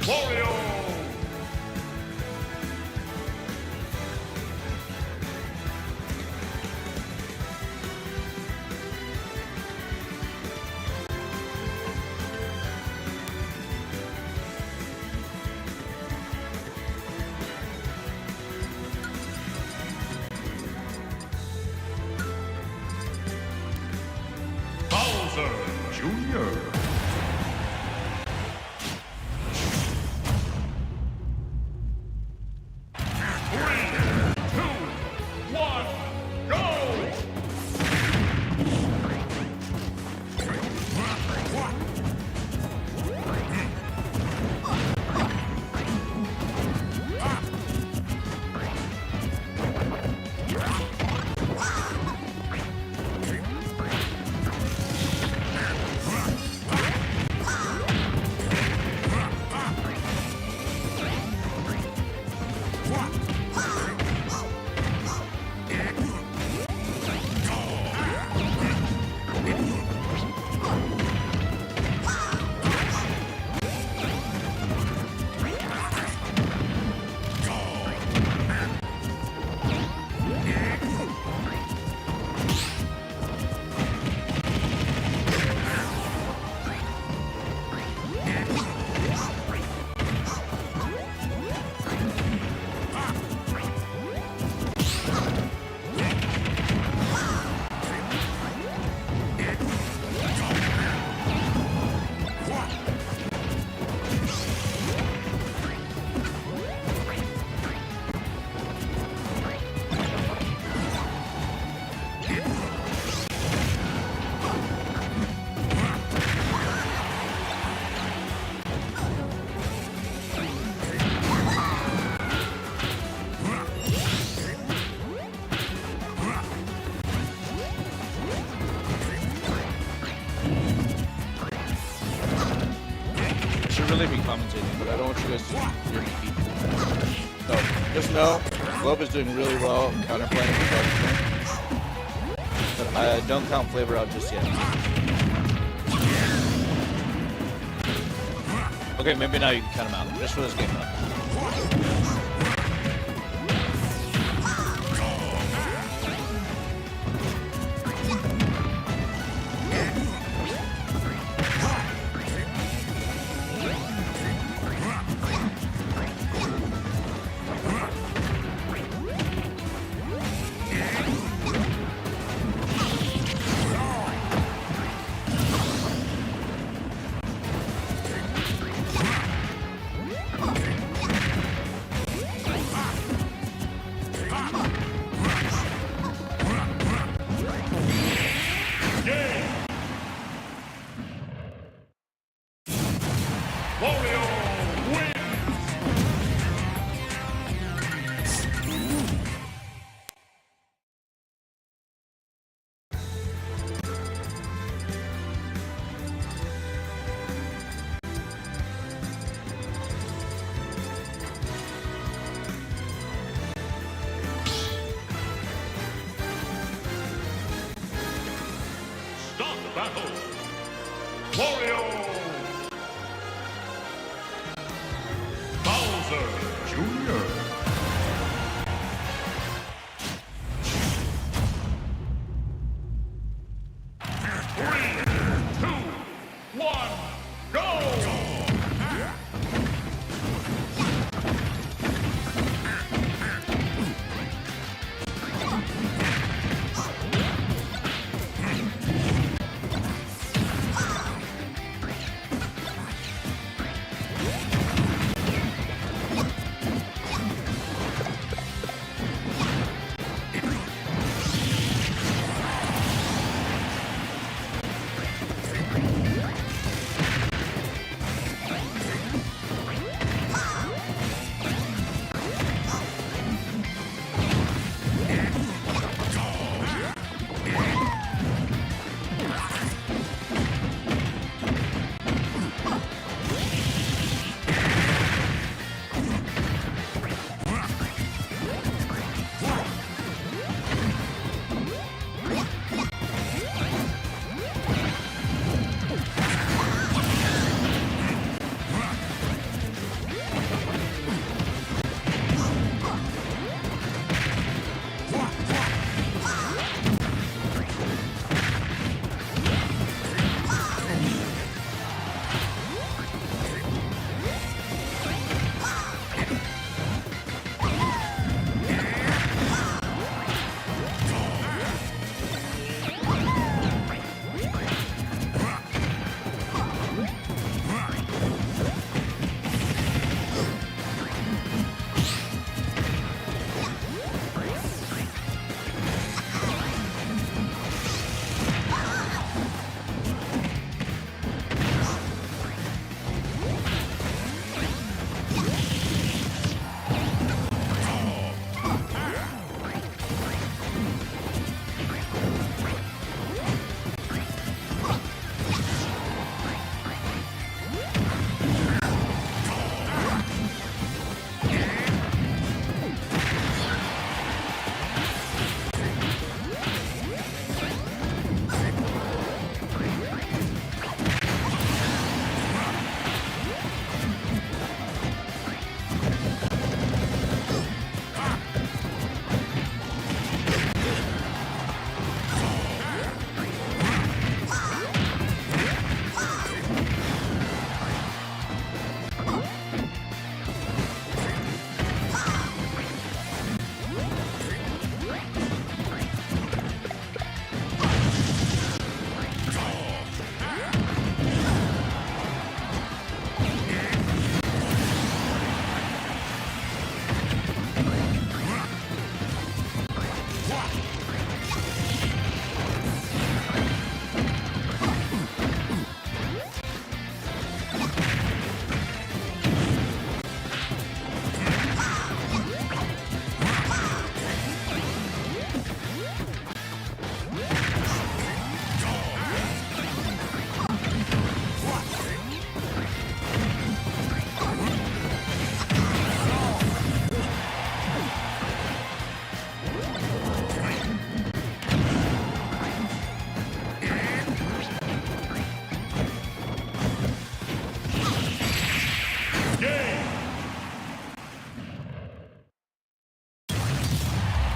Speaker 1: Wario. Bowser Jr.
Speaker 2: Really be commentating, but I don't want you guys to hear me eat. So, just know, Globe is doing really well counterplaying, but I don't count Flavor out just yet. Okay, maybe now you can count him out, just for this game though.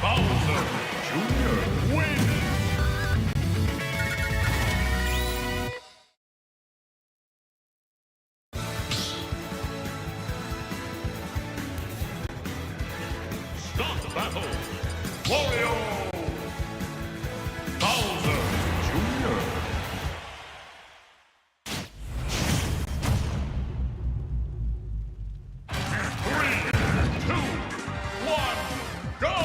Speaker 1: Bowser Jr. wins. Start the battle. Wario Bowser Jr. Three, two, one, go!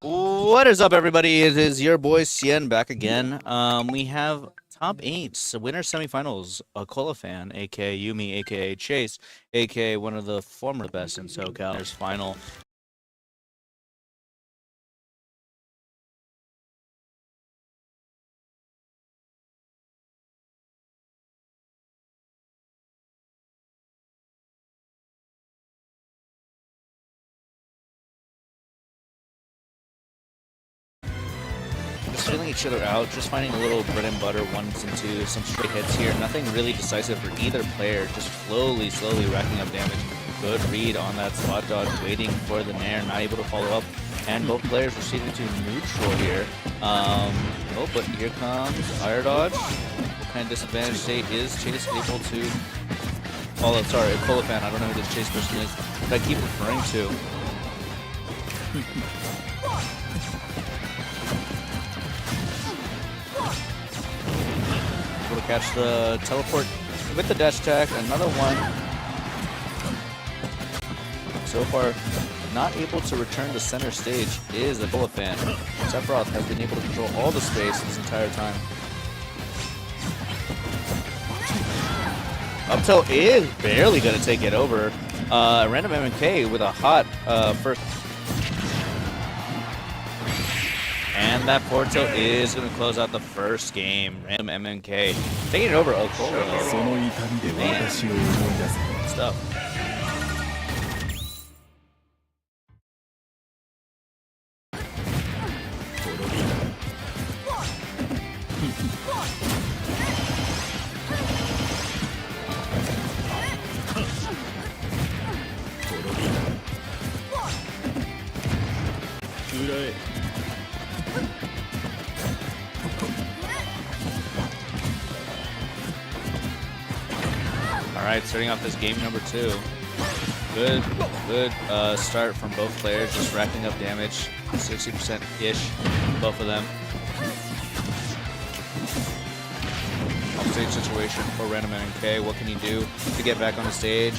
Speaker 2: What is up, everybody? It is your boy Cien back again. We have top 8 winner semifinals. Akola fan, aka Yumi, aka Chase, aka one of the former best in SoCal. There's final. Just feeling each other out, just finding a little bread and butter ones and twos, some straight hits here. Nothing really decisive for either player, just slowly racking up damage. Good read on that spot dodge, waiting for the Nair, not able to follow up. And both players proceeding to neutral here. Oh, but here comes fire dodge. What kind of disadvantage state is Chase able to follow? Sorry, Akola fan, I don't know who this Chase person is, but I keep referring to. Able to catch the teleport with the dash attack. Another one. So far, not able to return to center stage is the Akola fan. Sephiroth has been able to control all the space this entire time. Up tilt is barely going to take it over. Random MMK with a hot first. And that forward tilt is going to close out the first game. Random MMK taking it over Akola. Man, good stuff. Alright, starting off this game number 2. Good start from both players, just racking up damage, 60%-ish, both of them. Offstage situation for Random MK. What can he do to get back on the stage?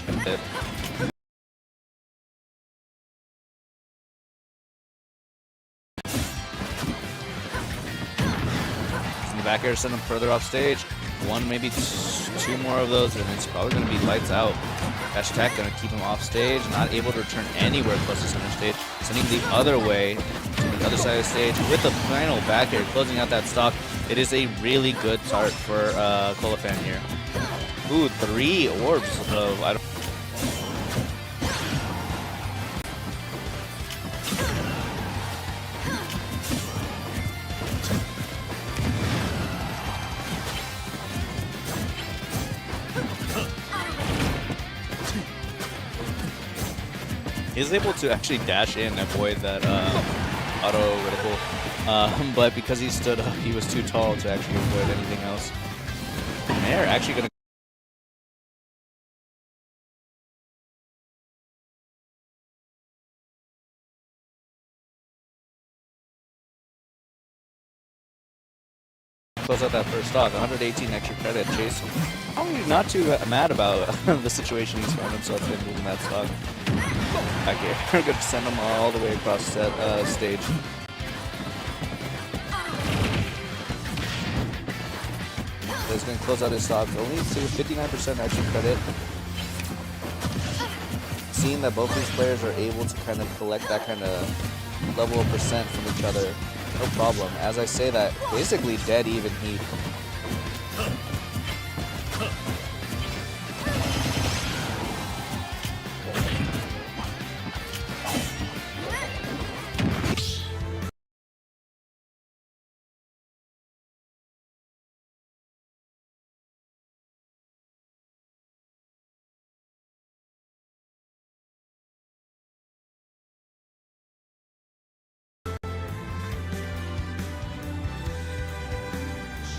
Speaker 2: Back air, send him further off stage. One, maybe two more of those, and it's probably going to be lights out. Dash attack going to keep him off stage, not able to return anywhere close to center stage. Sending the other way to the other side of the stage with the final back air, closing out that stock. It is a really good start for Akola fan here. Ooh, 3 orbs of I don't. Is able to actually dash in and avoid that auto reticle, but because he stood up, he was too tall to actually avoid anything else. And they're actually going to close out that first stock. 118 extra credit. Chase probably not too mad about the situation he's found himself in moving that stock. Back here. We're going to send him all the way across that stage. So he's going to close out his stock. Only to 59% extra credit. Seeing that both these players are able to kind of collect that kind of level of percent from each other, no problem. As I say that, basically dead even heat.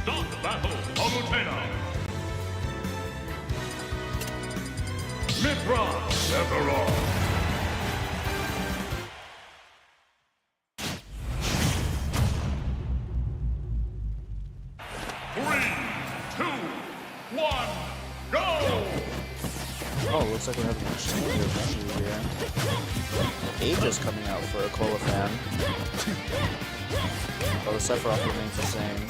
Speaker 1: Stop battle, Palutena. Mithra, Sephiroth. 3, 2, 1, go!
Speaker 2: Oh Oh, looks like we're having an exchange issue here. Aegis coming out for a Cola fan. Well, the Sephiroth remains the same.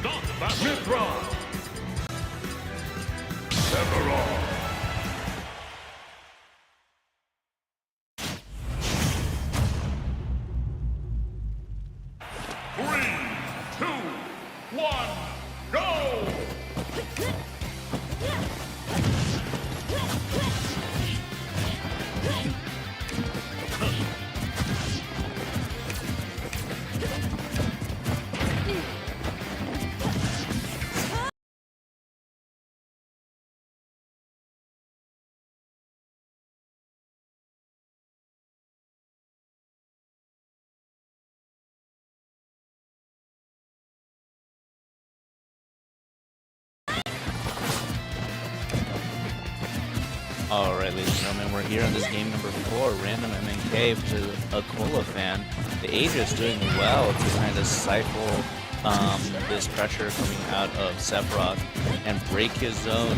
Speaker 1: Stop that Mithra! Sephiroth! Three, two, one, go!
Speaker 2: Alright, ladies and gentlemen, we're here on this game number 4, Random MNK to a Cola fan. The Aegis doing well to kind of stifle this pressure coming out of Sephiroth and break his zone.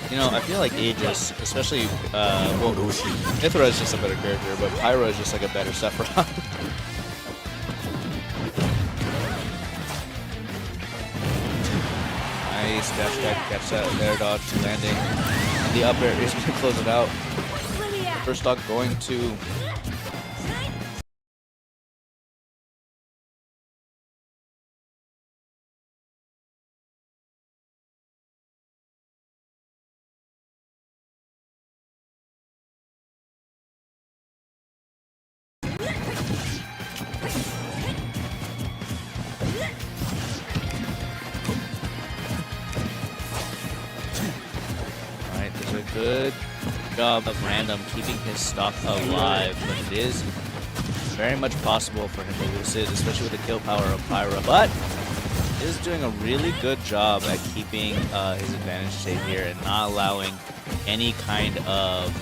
Speaker 2: You know, I feel like Aegis, especially, well, Mithra is just a better character, but Pyro is just like a better Sephiroth. Nice dash attack, catch that, air dodge, landing. And the up air is going to close it out. First stock going to... Alright, there's a good job of Random keeping his stock alive, but it is very much possible for him to lose it, especially with the kill power of Pyra, but is doing a really good job at keeping his advantage state here and not allowing any kind of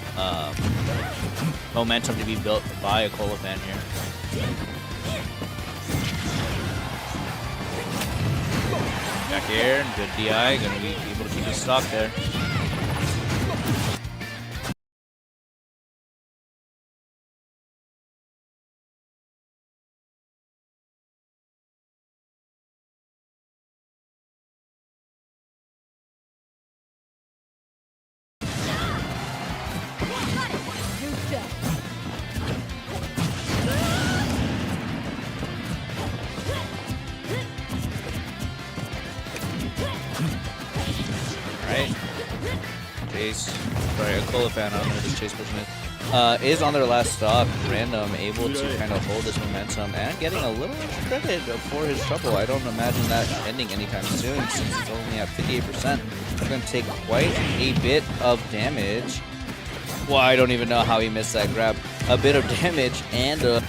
Speaker 2: momentum to be built by a Cola fan here. Back here, good DI, gonna be able to keep his stock there. Chase, sorry, a Cola fan, I don't know who this Chase person is on their last stock. Random able to kind of hold this momentum and getting a little extra credit for his trouble. I don't imagine that ending anytime soon since it's only at 58%. It's going to take quite a bit of damage. Well, I don't even know how he missed that grab. A bit of damage and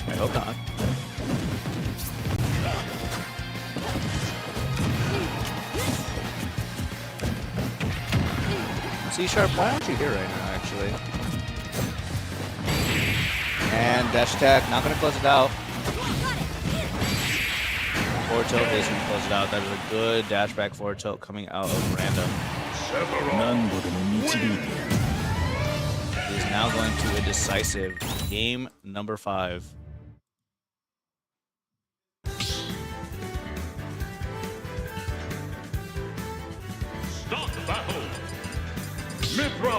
Speaker 2: I hope not. C-sharp, why aren't you here right now, actually? And dash attack, not going to close it out. Forward tilt is going to close it out. That is a good dash back forward tilt coming out of Random. He is now going to a decisive game number 5.
Speaker 1: Start the battle. Mithra.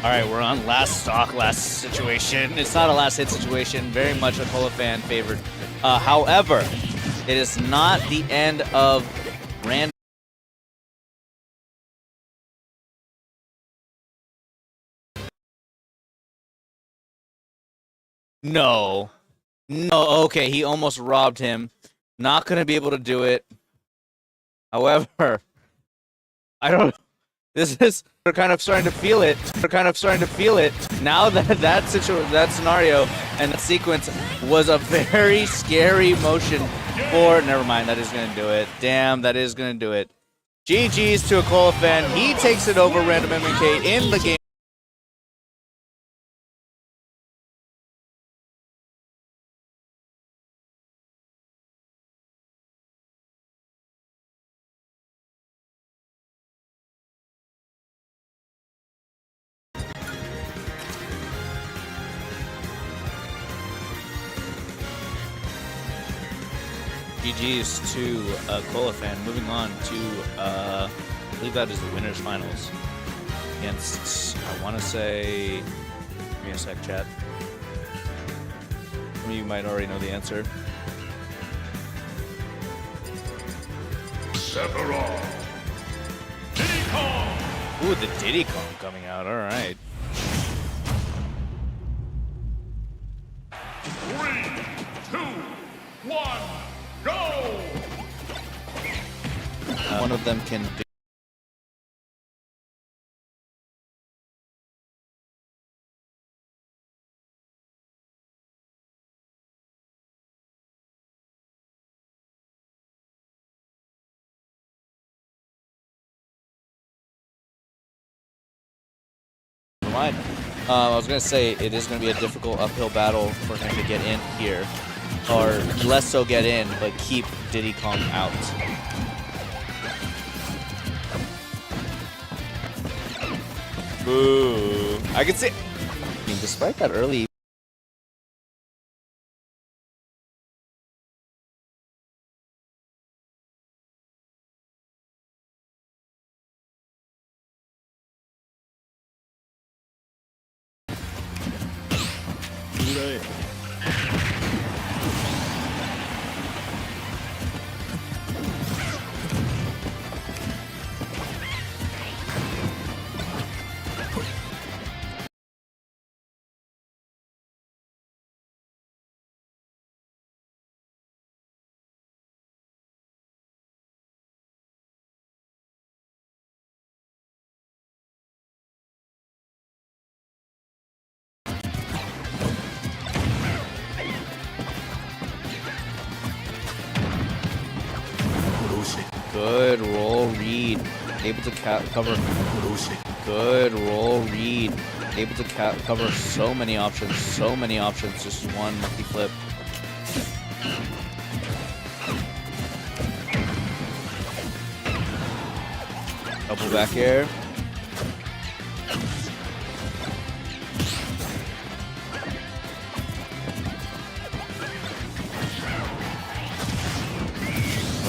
Speaker 2: All right, we're on last stock, last situation. It's not a last hit situation, very much a Cola fan favored. However, it is not the end of Random. No. No, okay, he almost robbed him. Not going to be able to do it. However, I don't We're kind of starting to feel it. We're kind of starting to feel it. Now that scenario and that sequence was a very scary motion for. Never mind, that is gonna do it. Damn, that is gonna do it. GG's to a fan. He takes it over Random MK in the game. GG's to fan. Moving on to, I believe that is the winners finals against, I want to say, give me a sec, chat. Some of you might already know the answer.
Speaker 1: Sephiroth. Diddy Kong.
Speaker 2: Ooh, the Diddy Kong coming out. All right.
Speaker 1: 3, 2, 1, go!
Speaker 2: One of them can do. Mind. I was gonna say it is gonna be a difficult uphill battle for him to get in here, or less so get in, but keep Diddy Kong out. Boo! I can see. I mean, despite that early. Good roll read. Able to cover. Good roll read. Able to cover so many options. So many options. Just one lucky flip. Double back air.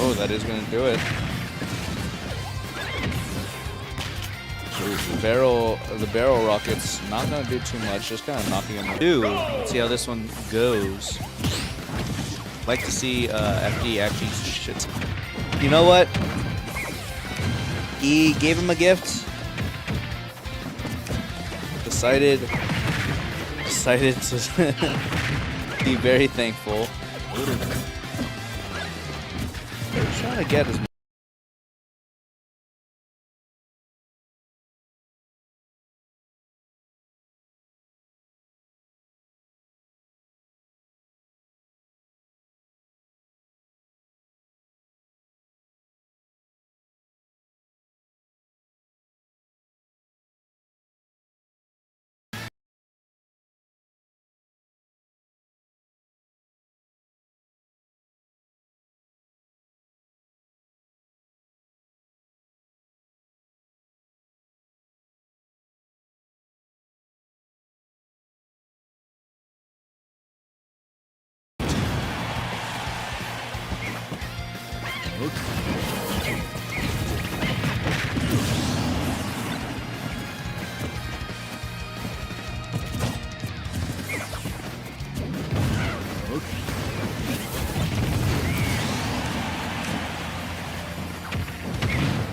Speaker 2: Oh, that is gonna do it. The barrel rocket's not gonna do too much, just kind of knocking him out. Let's see how this one goes. Like to see FD actually shit. You know what? He gave him a gift. Decided to be very thankful. Trying to get as